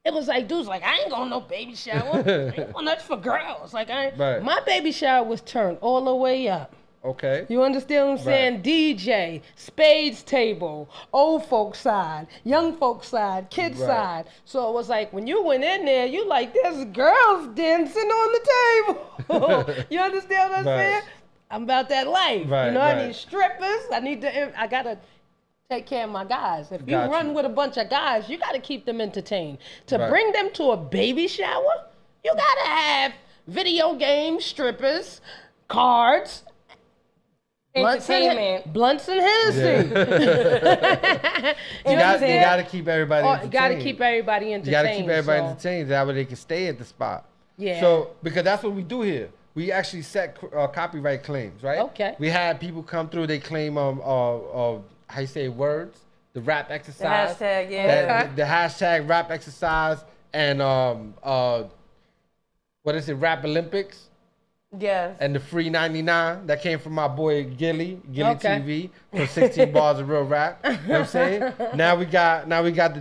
it was like dudes like, I ain't going no baby shower. I ain't going nothing for girls. Like my baby shower was turned all the way up. Okay. You understand what I'm saying? DJ, spades table, old folks side, young folks side, kids side. So it was like when you went in there, you like, there's girls dancing on the table. You understand what I'm saying? I'm about that life. You know, I need strippers. I gotta take care of my guys. If you run with a bunch of guys, you gotta keep them entertained. To bring them to a baby shower, you gotta have video games, strippers, cards, entertainment, blunts and Hennessy. You got to keep everybody entertained. You got to keep everybody entertained. You got to keep everybody entertained. That way they can stay at the spot. Yeah. So, because that's what we do here. We actually set copyright claims, right? Okay. We had people come through. They claim how you say words, the rap exercise, the hashtag, yeah. The hashtag rap exercise, and what is it? Rap Olympics. Yes. And the free 99 that came from my boy Gilly TV for 16 bars of real rap. You know what I'm saying? Now we got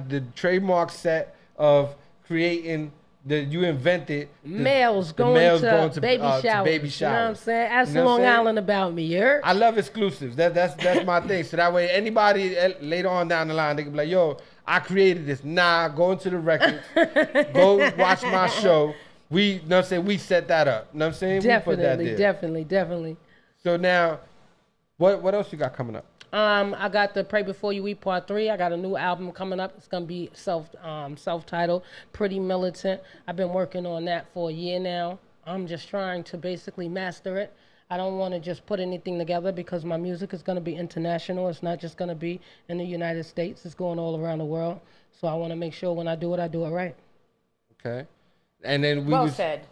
the trademark set of creating you invented males going to baby showers. You know what I'm saying? That's Long Island about me. You heard? I love exclusives. That's my thing. So that way anybody later on down the line, they can be like, yo, I created this. Nah, go into the records, go watch my show. We, you know what I'm saying, we set that up. You know what I'm saying? We put that there. Definitely. So now, what else you got coming up? I got the Pray Before You Eat Part 3. I got a new album coming up. It's gonna be self-titled, Pritty Militant. I've been working on that for a year now. I'm just trying to basically master it. I don't want to just put anything together because my music is gonna be international. It's not just gonna be in the United States. It's going all around the world. So I want to make sure when I do it right. Okay. And then we Well said.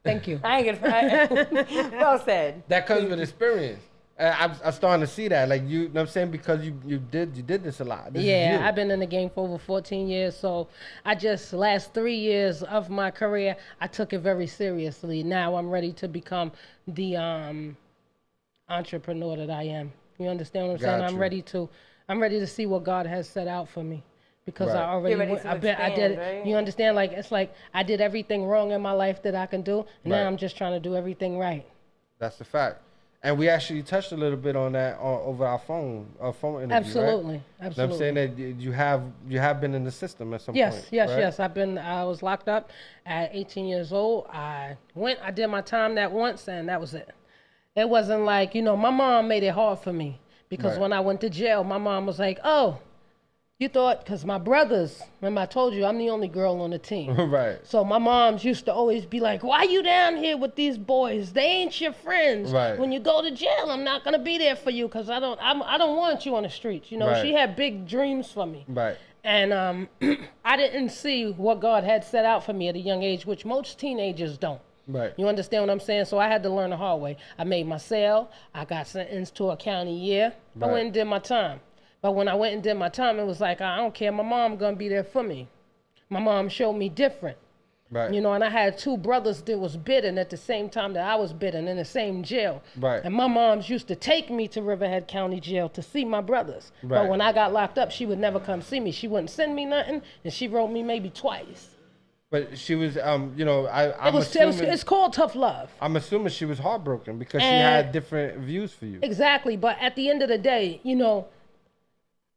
Thank you. I ain't gonna. Well said. That comes with experience. I'm starting to see that, like you know what I'm saying, because you did this a lot. This is you. I've been in the game for over 14 years, so I just last 3 years of my career, I took it very seriously. Now I'm ready to become the entrepreneur that I am. You understand what I'm saying? I'm ready to see what God has set out for me. Because I already I did it. Right? You understand? Like it's like I did everything wrong in my life that I can do, and now I'm just trying to do everything right. That's the fact. And we actually touched a little bit on that over our phone interview, Absolutely, right? absolutely. I'm saying that you have been in the system at some point. Yes. I was locked up at 18 years old. I did my time that once, and that was it. It wasn't like, my mom made it hard for me because when I went to jail, my mom was like, "Oh, you thought," because my brothers, remember I told you I'm the only girl on the team. Right. So my moms used to always be like, "Why you down here with these boys? They ain't your friends. Right. When you go to jail, I'm not gonna be there for you because I don't want you on the streets." She had big dreams for me. Right. And I didn't see what God had set out for me at a young age, which most teenagers don't. Right. You understand what I'm saying? So I had to learn the hard way. I made my sale. I got sentenced to a county year. I went and did my time. But when I went and did my time, it was like, I don't care. My mom gonna be there for me. My mom showed me different. Right. And I had two brothers that was bidding at the same time that I was bidding in the same jail. Right. And my moms used to take me to Riverhead County Jail to see my brothers. Right. But when I got locked up, she would never come see me. She wouldn't send me nothing, and she wrote me maybe twice. But she was, I'm assuming it's called tough love. I'm assuming she was heartbroken because she had different views for you. Exactly. But at the end of the day,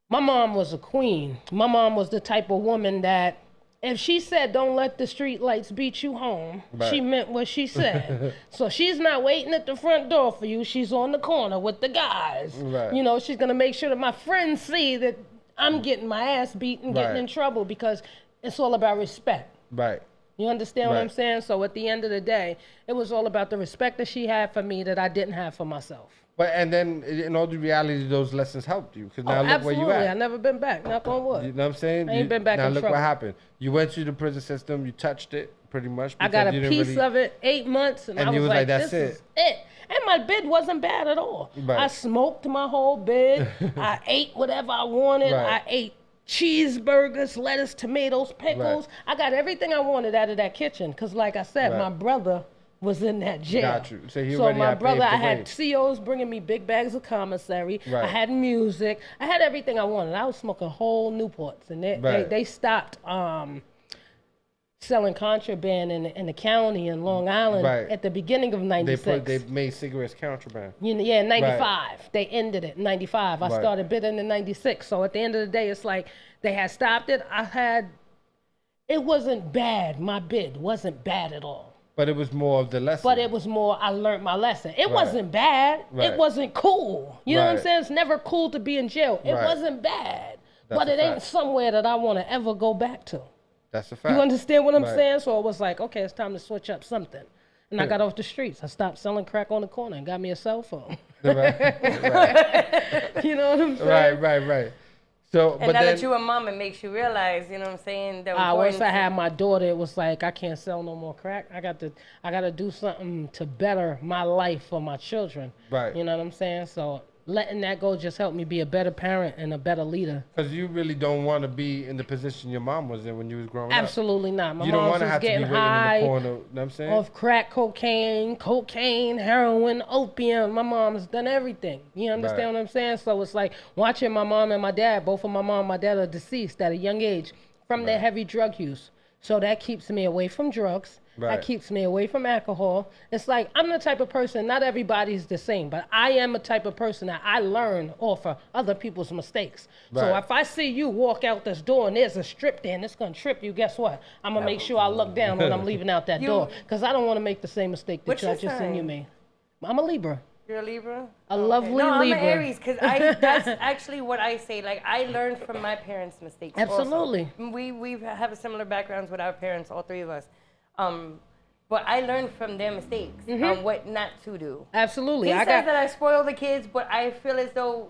my mom was a queen. My mom was the type of woman that if she said, "Don't let the street lights beat you home," she meant what she said. So she's not waiting at the front door for you. She's on the corner with the guys. Right. She's going to make sure that my friends see that I'm getting my ass beat and getting in trouble because it's all about respect. Right. You understand what I'm saying? So at the end of the day, it was all about the respect that she had for me that I didn't have for myself. But and then in all the reality, those lessons helped you because now look where you at. I never been back. Knock on wood. You know what I'm saying? I ain't been back now in look trouble. what happened. You went through the prison system. You touched it pretty much. I got a piece of it, 8 months, and I was like, that's this is it. And my bid wasn't bad at all. Right. I smoked my whole bid. I ate whatever I wanted. Right. I ate cheeseburgers, lettuce, tomatoes, pickles. Right. I got everything I wanted out of that kitchen because, like I said, my brother was in that jail. Got you. So my brother, I had COs bringing me big bags of commissary. Right. I had music. I had everything I wanted. I was smoking whole Newports, and they stopped selling contraband in the county in Long Island at the beginning of '96. They made cigarettes contraband. In '95. They ended it in '95. I started bidding in '96. So at the end of the day, it's like they had stopped it. It wasn't bad. My bid wasn't bad at all. But it was more of the lesson. But it was more, I learned my lesson. It wasn't bad. Right. It wasn't cool. You know what I'm saying? It's never cool to be in jail. It wasn't bad. But it ain't somewhere that I want to ever go back to. That's a fact. You understand what I'm saying? So it was like, okay, it's time to switch up something. And I got off the streets. I stopped selling crack on the corner and got me a cell phone. You know what I'm saying? Right. So, and now that you a mom, it makes you realize, you know what I'm saying? Once I had my daughter, it was like, I can't sell no more crack. I got to do something to better my life for my children. Right. You know what I'm saying? So letting that go just helped me be a better parent and a better leader. Because you really don't want to be in the position your mom was in when you was growing up. Absolutely not. My you don't mom want to was have to be getting waiting high in the corner. You know what I'm saying? Off crack, cocaine, heroin, opium. My mom's done everything. You understand what I'm saying? So it's like watching my mom and my dad, both of my mom and my dad are deceased at a young age from their heavy drug use. So that keeps me away from drugs Right. That keeps me away from alcohol. It's like, I'm the type of person, not everybody's the same, but I am a type of person that I learn off of other people's mistakes. So Right. if I see you walk out this door and there's a strip there and it's gonna trip you, guess what? I'm gonna make sure I look down when I'm leaving out that door, because I don't wanna make the same mistake that What's I your just seen you sign? made. I'm a Libra. You're a Libra? A lovely No, I'm Libra. an Aries, because that's actually what I say. Like, I learned from my parents' mistakes. Absolutely. Also. We have similar backgrounds with our parents, all three of us. But I learned from their mistakes on what not to do. Absolutely. He says that I spoil the kids, but I feel as though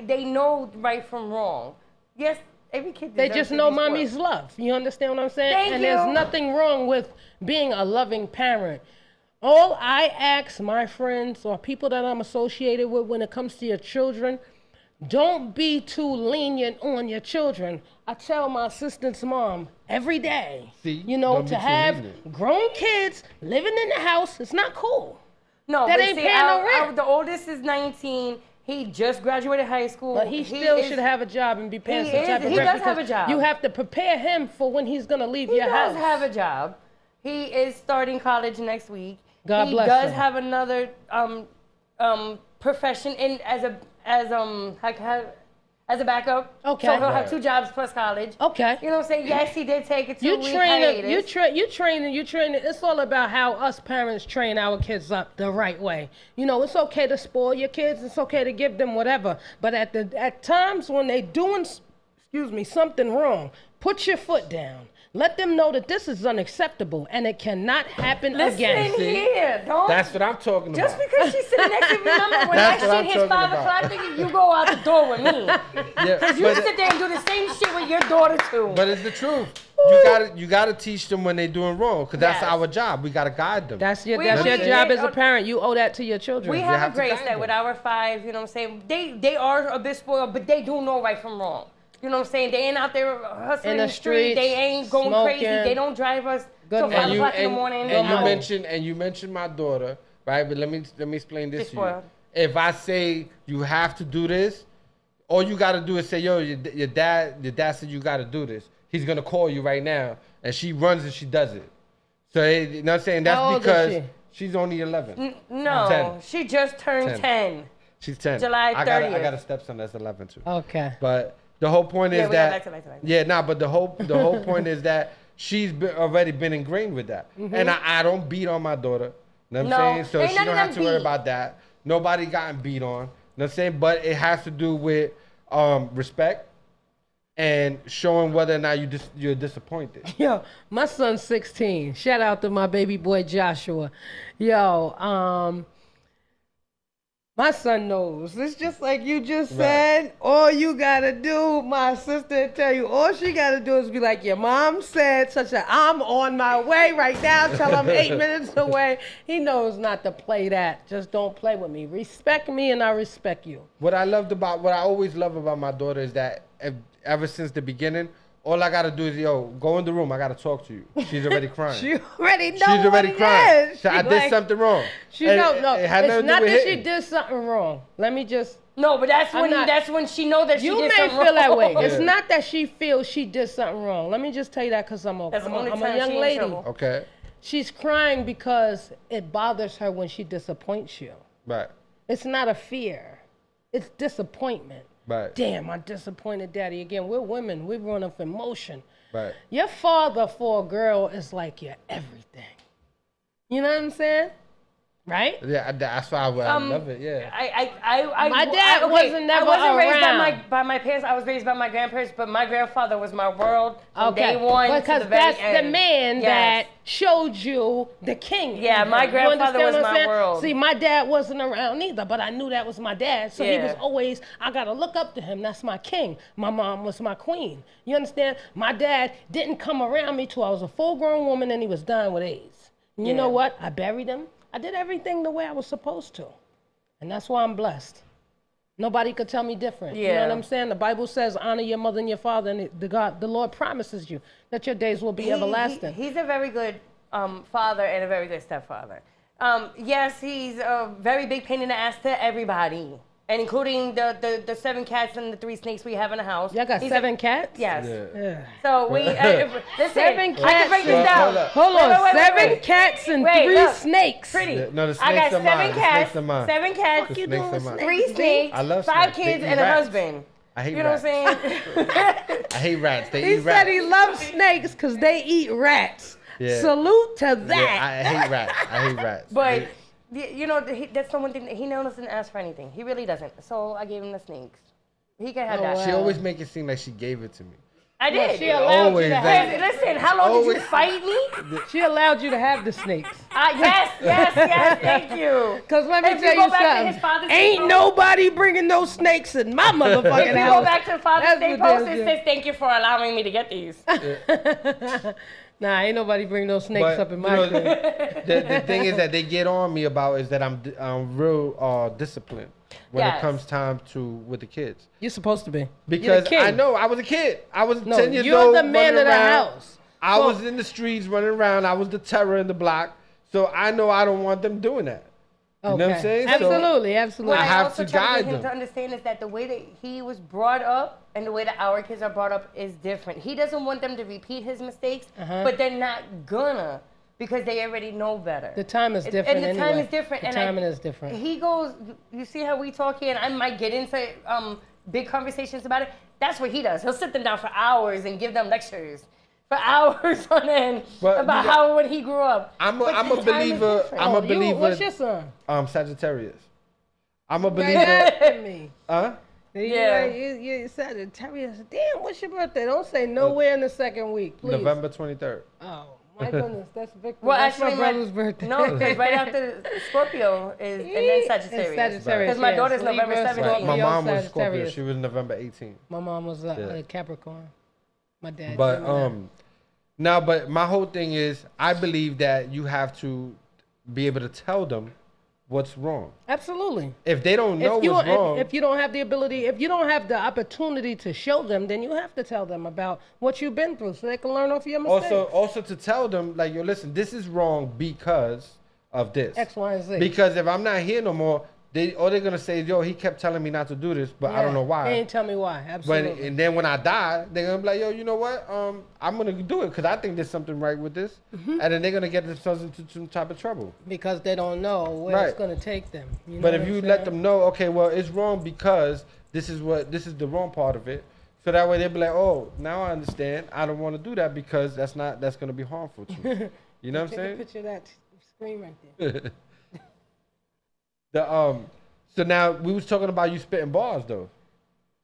they know right from wrong. Yes, every kid They deserves just to know be spoiled. mommy's love. You understand what I'm saying? Thank and you. there's nothing wrong with being a loving parent. All I ask my friends or people that I'm associated with when it comes to your children, don't be too lenient on your children. I tell my assistant's mom every day, you know, don't be to too have lenient. grown kids living in the house, it's not cool. No, That but ain't see, paying no rent. the oldest is 19. He just graduated high school. But he still should have a job and be paying some type of He rent, does have a because job. you have to prepare him for when he's gonna leave He your house. does have a job. He is starting college next week. God he bless does him. have another profession in as a backup. Okay. So he'll have 2 jobs plus college. Okay. You know what I'm saying? Yes, he did take a 2-week You train hiatus. you train. It's all about how us parents train our kids up the right way. You know, it's okay to spoil your kids. It's okay to give them whatever. But at times when they doing, something wrong, put your foot down. Let them know that this is unacceptable and it cannot happen again. Listen here, don't. That's what I'm talking Just about. because she's sitting next to me, remember when That's what that I'm shit hits talking 5 about. o'clock, nigga, you go out the door with me. Yeah, Because you sit there and do the same shit with your daughter too. But it's the truth. You gotta teach them when they're doing wrong, because that's Yes. our job. We gotta guide them. That's your We job as a parent. You owe that to your children. We You have have a to grace guide that with our 5, you know what I'm saying? They are a bit spoiled, but they do know right from wrong. You know what I'm saying? They ain't out there hustling In the the street. They streets, ain't going crazy. smoking. They don't drive us Good till 5 man. o'clock in the morning. And you mentioned my daughter, right? But let me explain this She's to you. spoiled. If I say you have to do this, all you gotta do is say, yo, your dad said you gotta do this. He's gonna call you right now, and she runs and she does it. So you know what I'm saying? How That's old is because she? she's only 11. No, 10. she just turned 10. She's 10. July I 30th. got a stepson that's 11 too. Okay. But the whole point is Yeah, we got that back to back. yeah, nah. But the whole point is that she's already been ingrained with that, and I don't beat on my daughter. You know what I'm saying? So ain't she none don't of have them to worry beat. about that. Nobody gotten beat on. You know what I'm saying? But it has to do with respect and showing whether or not you're disappointed. Yo, my son's 16. Shout out to my baby boy Joshua. Yo, my son knows. It's just like you just said. All you gotta do, my sister tell you, all she gotta do is be like, your mom said such a, I'm on my way right now. Tell him 8 minutes away. He knows not to play that. Just don't play with me. Respect me and I respect you. What I always love about my daughter is that ever since the beginning, all I gotta do is, yo, go in the room. I gotta talk to you. She's already crying. She already knows. She's already what it crying. is. So I She did like- something wrong. She And don't know. It had It's nothing not to do that with she hitting. did something wrong. Let me just. No, but that's I'm when not- that's when she know that she You did may something feel that wrong. way. It's Yeah. not that she feels she did something wrong. Let me just tell you that because I'm That's the only a time young she in lady. trouble. Okay. She's crying because it bothers her when she disappoints you. Right. It's not a fear. It's disappointment. Right. Damn, I disappointed daddy again. We're women. We run off emotion. Right. Your father for a girl is like your everything. You know what I'm saying? Right? Yeah, that's why I love it. Yeah. My dad wasn't never I wasn't raised around. by my parents. I was raised by my grandparents, but my grandfather was my world from day one because to the very that's end. the man Yes. that showed you the king. Yeah, in my him. You grandfather understand was what I'm my saying? world. See, my dad wasn't around either, but I knew that was my dad. So he Yeah. was always, I gotta look up to him. That's my king. My mom was my queen. You understand? My dad didn't come around me till I was a full-grown woman and he was dying with AIDS. And you know Yeah. what? I buried him. I did everything the way I was supposed to. And that's why I'm blessed. Nobody could tell me different. You know Yeah. what I'm saying? The Bible says, honor your mother and your father, and the Lord promises you that your days will be everlasting. He's a very good father and a very good stepfather. Yes, he's a very big pain in the ass to everybody. and including the 7 cats and the 3 snakes we have in the house. Y'all got 7 cats? Yes. Yeah. So we listen. 7 cats. I can break this down. Hold on. Wait, 7 cats and 3 snakes. Pretty. Yeah, no, the I got snakes are 7 mine. The cats. snakes are mine. 7 cats. The snakes are mine. 3 snakes. I love 5 snakes. They kids eat and a rats. husband. I hate You know rats. what I'm saying? I hate rats. They He eat rats. said he loves snakes because they eat rats. Yeah. Salute to that. Yeah, I hate rats. I hate rats. But you know, that's the one thing that he doesn't ask for anything. He really doesn't. So I gave him the snakes. He can have that. She always make it seem like she gave it to me. I did. She allowed Always you to that. have. Listen, how long did you fight me? She allowed you to have the snakes. Yes, thank you. Cause let me If tell you go you back to his something. Father's Ain't Day nobody bringing no snakes in my motherfucking If you house. go back to the Father's That's Day what post, they'll it do. says thank you for allowing me to get these. Nah, ain't nobody bring no snakes But, up in you my know, crib. the thing is that they get on me about is that I'm real disciplined when Yes. it comes time to with the kids. You're supposed to be. Because You're the king. I know I was a kid. I was No, 10 years you're old. the man running of the around. house. I So- was in the streets running around. I was the terror in the block. So I know I don't want them doing that. You know what I'm saying? So Absolutely, absolutely. What I I have also to try to guide get him them. to understand is that the way that he was brought up and the way that our kids are brought up is different. He doesn't want them to repeat his mistakes, but they're not gonna because they already know better. The time is different And the time anyway. is different. The and timing is different. He goes, you see how we talk here, and I might get into big conversations about it. That's what he does. He'll sit them down for hours and give them lectures for hours on end But about you how when he grew up. I'm But a the time is believer. different. I'm a believer. What's your son? Sagittarius. I'm a Right believer. after me. Huh? Yeah. You Sagittarius. Damn, what's your birthday? Don't say nowhere in the second week, please. November 23rd. Oh, my goodness. That's Victor. Well, That's actually, my brother's birthday. No, because right after Scorpio is, and then Sagittarius. Sagittarius, Because my yes. daughter's November Libra, 17th. Scorpio, My mom was Scorpio. Sagittarius. She was November 18th. My mom was Yeah. a Capricorn. My dad. But Gemini. now, but my whole thing is, I believe that you have to be able to tell them what's wrong. Absolutely. If they don't know If you, what's wrong, if you don't have the ability, if you don't have the opportunity to show them, then you have to tell them about what you've been through so they can learn off your mistakes. also to tell them like, yo, listen, this is wrong because of this. X, Y, and Z. Because if I'm not here no more, all they're gonna say is, yo, he kept telling me not to do this, but I don't know why. They ain't tell me why. Absolutely. And then when I die, they're gonna be like, yo, you know what? I'm gonna do it because I think there's something right with this, and then they're gonna get themselves into some type of trouble. Because they don't know where Right. it's going to take them. You know But what if I'm you saying? let them know, okay, well, it's wrong because this is the wrong part of it. So that way they'll be like, oh, now I understand. I don't want to do that because that's gonna be harmful to me. You know what I'm Take a saying? picture of that screen right there. So now we was talking about you spitting bars though.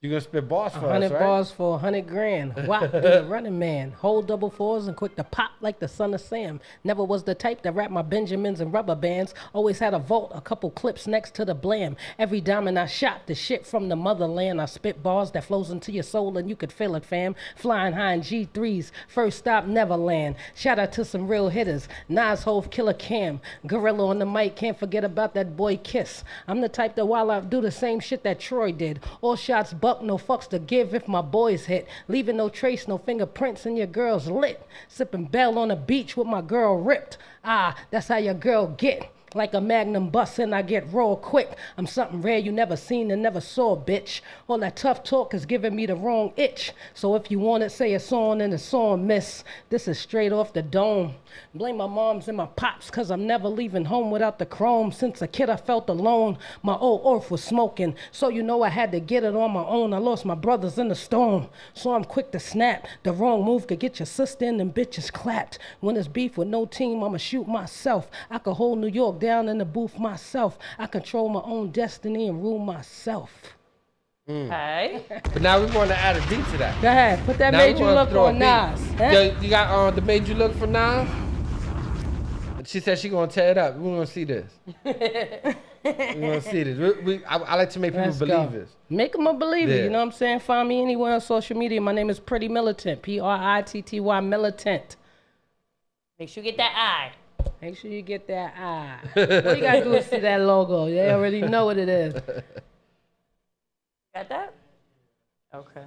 You're gonna spit bars for us, 100 right? bars for 100 grand. Wop, be a running man. Hold double fours and quick to pop like the son of Sam. Never was the type to wrap my Benjamins in rubber bands. Always had a vault, a couple clips next to the blam. Every diamond I shot, the shit from the motherland. I spit bars that flows into your soul and you could feel it, fam. Flying high in G3s, first stop Neverland. Shout out to some real hitters. Nas, Hove, Killer Cam. Gorilla on the mic, can't forget about that boy Kiss. I'm the type that while I do the same shit that Troy did. All shots buck, no fucks to give if my boys hit. Leaving no trace, no fingerprints, and your girl's lit. Sipping Bell on the beach with my girl ripped. Ah, that's how your girl get. Like a magnum bust and I get raw quick. I'm something rare you never seen and never saw, bitch. All that tough talk is giving me the wrong itch. So if you want it, say it's on and it's on, miss. This is straight off the dome. Blame my moms and my pops cause I'm never leaving home without the chrome. Since a kid I felt alone. My old earth was smoking. So you know I had to get it on my own. I lost my brothers in the storm. So I'm quick to snap. The wrong move could get your sister and them bitches clapped. When it's beef with no team, I'ma shoot myself. I could hold New York down in the booth myself. I control my own destiny and rule myself. Hey. But now we want to add a beat to that. Go ahead, put that Now Made we You wanna Look throw a on beat. Nas. Huh? Yo, you got the Made You Look for Nas? She said she gonna tear it up. We gonna see this. We gonna see this. I like to make people Let's believe go. this. Make them a believer, Yeah. you know what I'm saying? Find me anywhere on social media. My name is Pritty Militant, Pritty Militant. Make sure you get that eye. Make sure you get that eye. All you gotta do is see that logo. They already know what it is. Got that? Okay.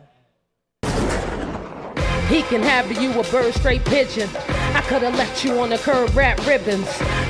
he can have you a bird straight pigeon. I could've left you on the curb, wrap ribbons,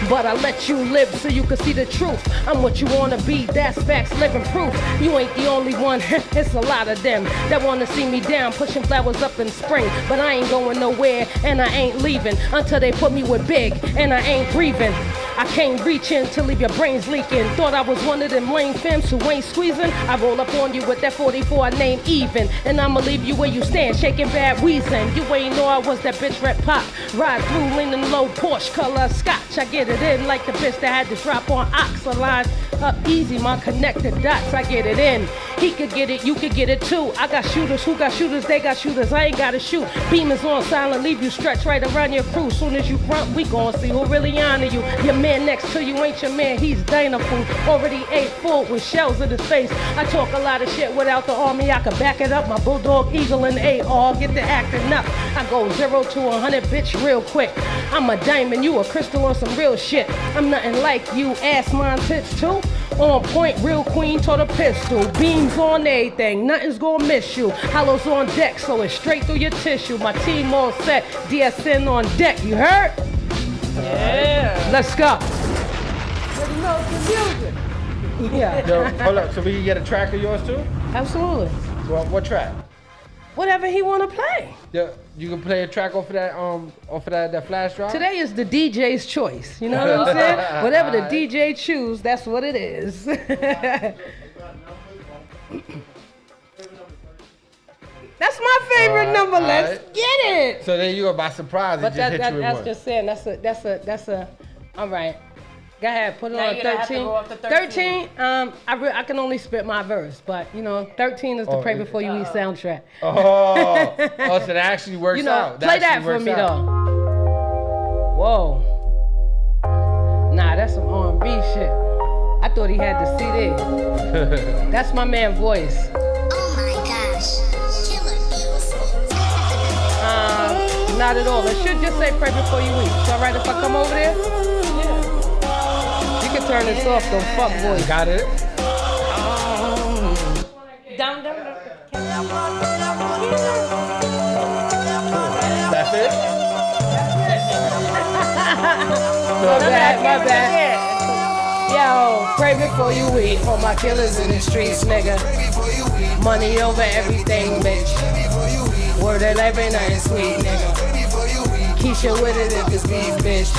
but I let you live so you could see the truth. I'm what you wanna be, that's facts, living proof. You ain't the only one, it's a lot of them that wanna see me down, pushing flowers up in spring. But I ain't going nowhere, and I ain't leaving until they put me with big, and I ain't breathing. I can't reach in to leave your brains leaking. Thought I was one of them lame femmes who ain't squeezing. I roll up on you with that 44 I name even, and I'ma leave you where you stand, shaking bad wheezing. You ain't know I was that bitch red pop. Ride through leaning low, Porsche color scotch. I get it in like the bitch that had to drop on ox. A line up easy, my connected dots. I get it in. He could get it, you could get it too. I got shooters, who got shooters, they got shooters. I ain't gotta shoot. Beam is on silent, leave you stretched right around your crew. Soon as you front, we gon' see who really honor you. Your man next to you ain't your man, he's Dana food. Already ate full with shells in his face. I talk a lot of shit without the army, I can back it up. My bulldog, eagle, and AR get the acting up. I go 0 to 100, bitch, real quick. I'm a diamond, you a crystal on some real shit. I'm nothing like you, ass mine tits too. On point, real queen, taught a pistol. Beams on everything, nothing's gonna miss you. Hollows on deck, so it's straight through your tissue. My team all set, DSN on deck, you heard? Yeah. Let's go. Yeah. Yo, hold up. So we can get a track of yours too? Absolutely. Well, what track? Whatever he wanna play. Yeah, you can play a track off of that flash drive. Today is the DJ's choice. You know what I'm saying? Whatever the DJ choose, that's what it is. That's my favorite number. Let's get it. So then you go by surprise and But just hit you with that's one. just saying. That's a. All right. Go ahead, put it Now on you're gonna have to 13. go up to 13. I can only spit my verse, but you know, 13 is the Pray Before You Eat soundtrack. Oh, so that actually works You know, out. play that for me though. Whoa. Nah, that's some R&B shit. I thought he had the CD. That's my man voice. Oh my gosh. Killer beats. Not at all. It should just say Pray Before You Eat. It's all right if I come over there? You can turn this off though, fuck voice. Got it? Down. That's it? My bad. Yo, pray before you eat. All my killers in the streets, nigga. Money over everything, bitch. Word that life ain't nothing sweet, nigga. Keisha with it if it's beef, bitch.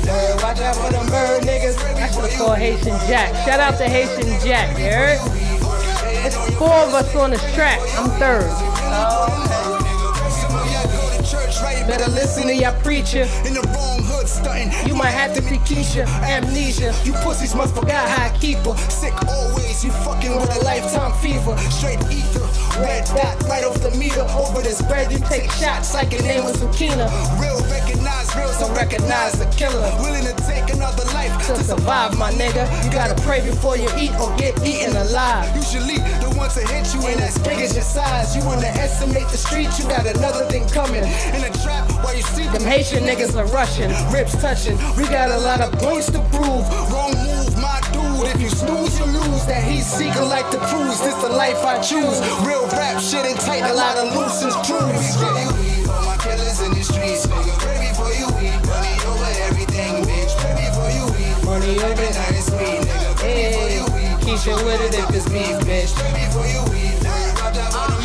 Word, watch out for them bird niggas. I should've called Haitian Jack. Shout out to Haitian Jack, you heard? It's 4 of us on this track. I'm third. Better listen to your preacher. In the wrong hood stunting. You might have to see Keisha. Amnesia. You pussies must forgot how I keep her. Sick always. You fucking with a lifetime fever. Straight ether. Red dot right off the meter. Over this bread you take shots like your name was Zucchina. Real recognize real, so recognize the killer. Willing to take another life to survive, my nigga. You gotta pray before you eat or get eaten alive. Usually the ones that hit you ain't as big as your size. You underestimate the streets, you got another thing coming. In a trap while you see them Haitian niggas are rushing. Ribs touching, we got a lot of points to prove. Wrong move, my dude. If you snooze, you lose. That heat seeker like to cruise. This the life I choose. Real rap shit ain't tight, a lot of loose and screws. All my killers in the streets, nigga. Pray before you eat. Money over everything, bitch. Pray before you eat. Money over everything, sweet, nigga. Pray before you eat. Keisha with it if it's beef, bitch. Pray before you eat.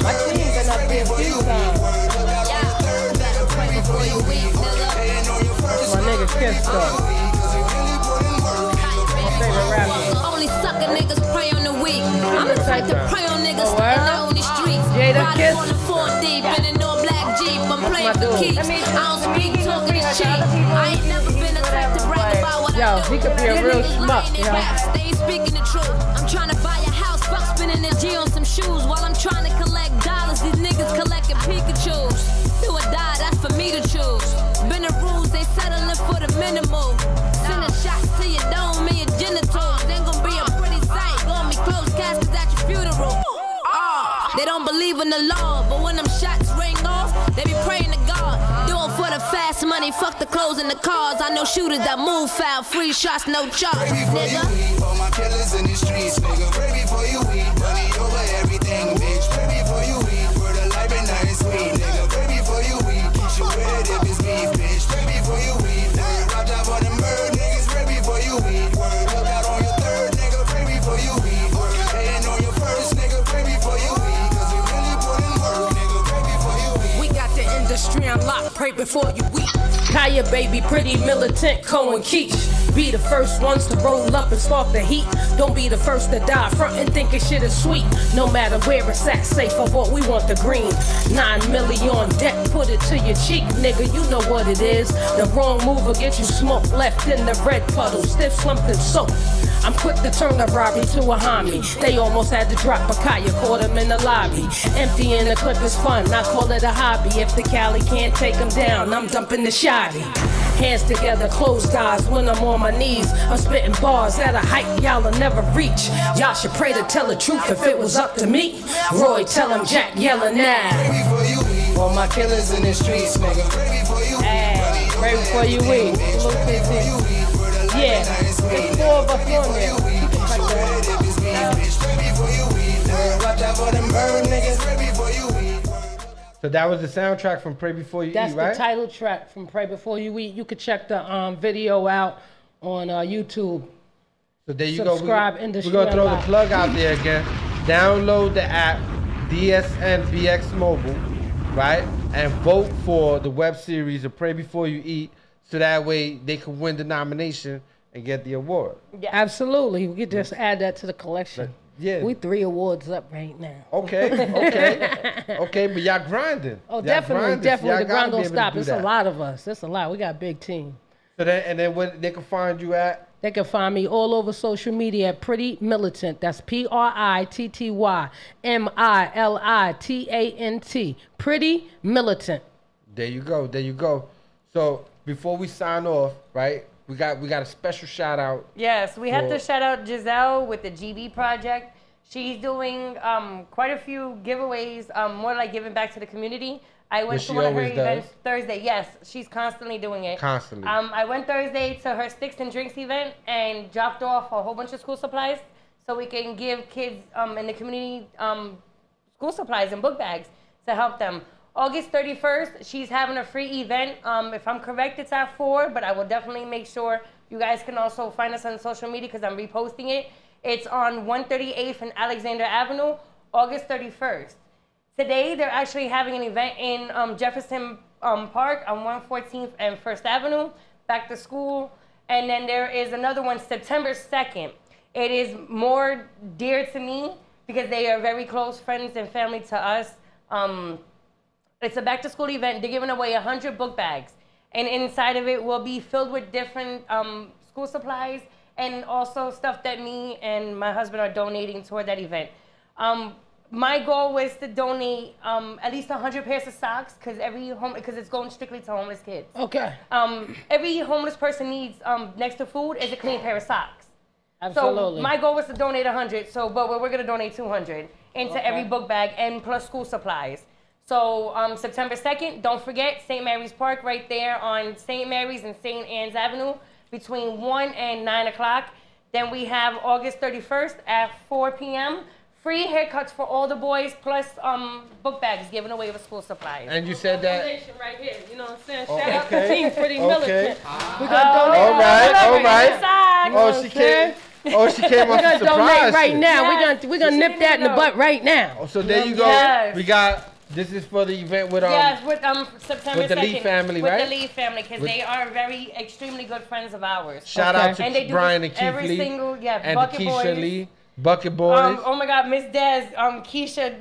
My team been up there a few times. My nigga Kiss though. My favorite rapper. Only sucker niggas pray on the weak. I'm the type to pray on niggas standing out on the streets. Jada Kiss. On the 4 deep in an all black Jeep. I'm playing for keeps. I don't speak talking is cheap. I ain't never been a type to brag about what I do. He could be a real schmuck, yo. Stay speaking the truth. I'm trying to buy a house, fuck spending the G on some shoes while I'm trying to collect dollars. These niggas collecting Pikachus. Do or die, that's for me to choose. Been the rules, they settling for the minimal. Sending shots to your dome and your genitals. Ain't gonna be a pretty sight. Gonna be close caskets at your funeral. They don't believe in the law, but when them shots ring off, they be praying to God. Do it for the fast money, fuck the clothes and the cars. I know shooters that move foul, free shots, no charge, nigga. All my killers in the streets, nigga. Pray before you eat. Money over everything, bitch. Pray before you eat. Word of life ain't nothing sweet, nigga. Pray pray before you weep. Kaya baby, pretty militant, Cohen Keach. Be the first ones to roll up and spark the heat. Don't be the first to die front and thinking shit is sweet. No matter where it's at, safe of what we want the green. 9 million on deck, put it to your cheek, nigga, you know what it is. The wrong move will get you smoked, left in the red puddle, stiff slumped and soaked. I'm quick to turn a robbery to a homie. They almost had to drop a Kaya, caught him in the lobby. Emptying the clip is fun, I call it a hobby. If the Cali can't take him down, I'm dumping the shoddy. Hands together, closed eyes when I'm on my knees. I'm spitting bars at a height y'all'll never reach. Y'all should pray to tell the truth if it was up to me. Roy, tell him Jack yelling now. All my killers in the streets, nigga. Hey, pray before you eat. Yeah, there's 4 of us on there. So that was the soundtrack from Pray Before You That's Eat, right? the title track from Pray Before You Eat. You could check the video out on YouTube. So there you Subscribe, go. Industry We're going to throw the Unlocked. plug out there again. Download the app, DSNBX Mobile, right? And vote for the web series of Pray Before You Eat so that way they can win the nomination and get the award. Yeah. Absolutely. We could just add that to the collection. Yeah. We 3 awards up right now. Okay, but y'all grinding. Oh, Y'all definitely. grinding, so The y'all grind gotta don't be able to stop. do It's that. a lot of us. It's a lot. We got a big team. So then when they can find you at? They can find me all over social media at Pritty Militant. That's PRITTY Pritty Militant. There you go. So before we sign off, right? We got a special shout out. Yes, we have for- to shout out Giselle with the GB project. She's doing quite a few giveaways, more like giving back to the community. I went Which to she one of her always events does. Thursday. Yes, she's constantly doing it. Constantly. I went Thursday to her Sticks and Drinks event and dropped off a whole bunch of school supplies so we can give kids in the community school supplies and book bags to help them. August 31st, she's having a free event. If I'm correct, it's at 4, but I will definitely make sure you guys can also find us on social media because I'm reposting it. It's on 138th and Alexander Avenue, August 31st. Today, they're actually having an event in Jefferson Park on 114th and 1st Avenue, back to school. And then there is another one, September 2nd. It is more dear to me because they are very close friends and family to us. It's a back to school event. They're giving away 100 book bags. And inside of it will be filled with different school supplies and also stuff that me and my husband are donating toward that event. My goal was to donate at least 100 pairs of socks because it's going strictly to homeless kids. Okay. Every homeless person needs, next to food, is a clean pair of socks. Absolutely. So my goal was to donate 100. But we're gonna donate 200 into every book bag and plus school supplies. So September 2nd, don't forget St. Mary's Park right there on St. Mary's and St. Anne's Avenue between 1 and 9 o'clock. Then we have August 31st at 4 p.m. Free haircuts for all the boys, plus book bags given away with school supplies. And you said that. Donation right here, you know what I'm saying? Oh, Shout out okay. to Team Pritty Militant. We're gonna donate. All right. You know what I'm saying? She came We're on gonna some surprise donate right shit. now. We're gonna nip that in the butt right now. Oh, so there you go. Yes. We got. This is for the event with Yes, with September 2nd. with the Lee family, with right? With the Lee family, because they are very extremely good friends of ours. Shout out to And they do Brian this and Keith every Lee single, and Bucket Keisha Boys. Lee, Bucket Boys. Oh my God, Miss Des, Keisha,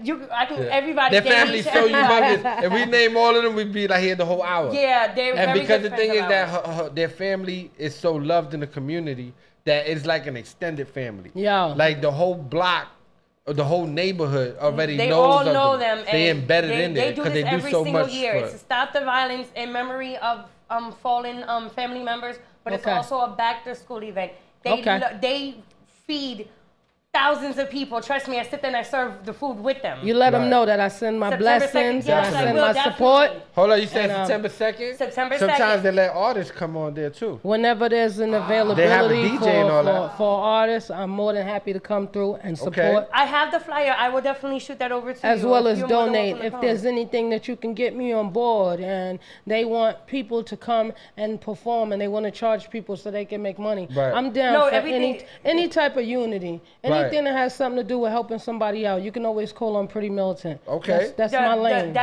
everybody. Their family's so humongous. If we name all of them, we'd be like here the whole hour. Yeah, they're And very because good the thing friends is of that ours. their family is so loved in the community that it's like an extended family. Yeah. Like the whole block, or the whole neighborhood already They knows all of know them. They and embedded in there They do because this they do every so single much. year. for It's to stop the violence in memory of fallen family members, but it's Okay. also a back to school event. Okay. They feed thousands of people. Trust me, I sit there and I serve the food with them. You let them know that I send my September 2nd, blessings, yes, and I I send will, my definitely. support. Hold on, you said And, September 2nd? September 2nd. Sometimes they let artists come on there too. Whenever there's an They have a availability DJ and all that. for artists, I'm more than happy to come through and support. I have the flyer. I will definitely shoot that over to you. As well as You're more than donate. welcome to If come. there's anything that you can get me on board and they want people to come and perform and they want to charge people so they can make money, Right. I'm down No, for everything- any type of unity. Any anything that has something to do with helping somebody out, you can always call on Pritty Militant. Okay. That's my lane.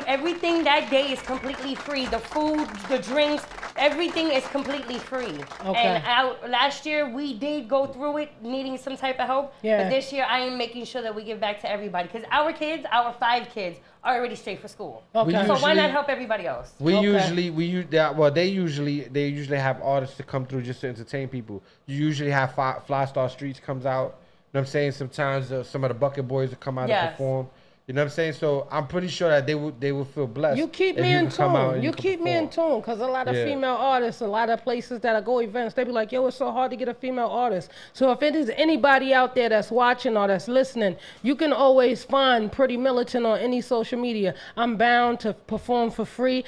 Everything that day is completely free. The food, the drinks, everything is completely free. Okay. And last year we did go through it needing some type of help. Yeah. But this year I am making sure that we give back to everybody because our kids, our 5 kids, are already straight for school. Okay. So why not help everybody else? They usually have artists to come through just to entertain people. You usually have Fly Star Streets comes out. You know what I'm saying? Sometimes some of the Bucket Boys will come out and perform. You know what I'm saying? So I'm pretty sure that they would feel blessed. You keep me in tune. You keep me in tune because a lot of female artists, a lot of places that I go events, they be like, yo, it's so hard to get a female artist. So if it is anybody out there that's watching or that's listening, you can always find Pritty Militant on any social media. I'm bound to perform for free.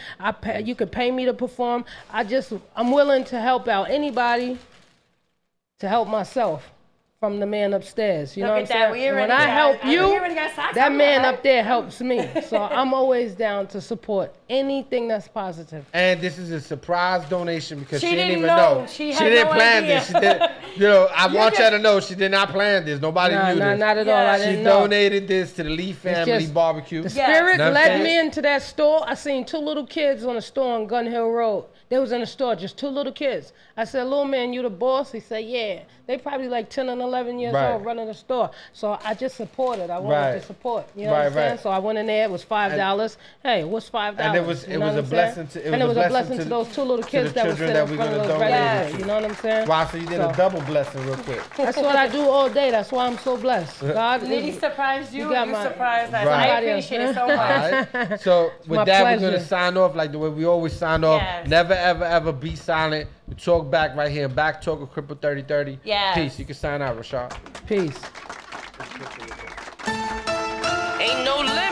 You could pay me to perform. I'm willing to help out anybody to help myself. From the man upstairs, you know what I'm saying? When I help you, that man up there helps me. So I'm always down to support anything that's positive. And this is a surprise donation because she didn't even know. She didn't plan this. She did, I want you to know she did not plan this. Nobody knew this. Not at all. I didn't know. She donated this to the Lee family barbecue. The spirit led me into that store. I seen 2 little kids on a store on Gun Hill Road. They was in the store, just 2 little kids. I said, little man, you the boss? He said, yeah. They probably like 10 and 11 years old running the store. So I just supported. I wanted to support. You know what I'm saying? So I went in there. It was $5. Hey, what's $5? And it was a blessing to those 2 little kids that was sitting in front of those registers. You know what I'm saying? Wow, so you did a double blessing real quick. That's what I do all day. That's why I'm so blessed. God, Nitty surprised you. You surprised us. Right. I appreciate it so much. Right. So with that, we're going to sign off like the way we always sign off. Yes. Never, ever, ever be silent. We talk back right here. Backtalk with Cripple3030. Yes. Peace. You can sign out, Rashad. Peace. Ain't no limit.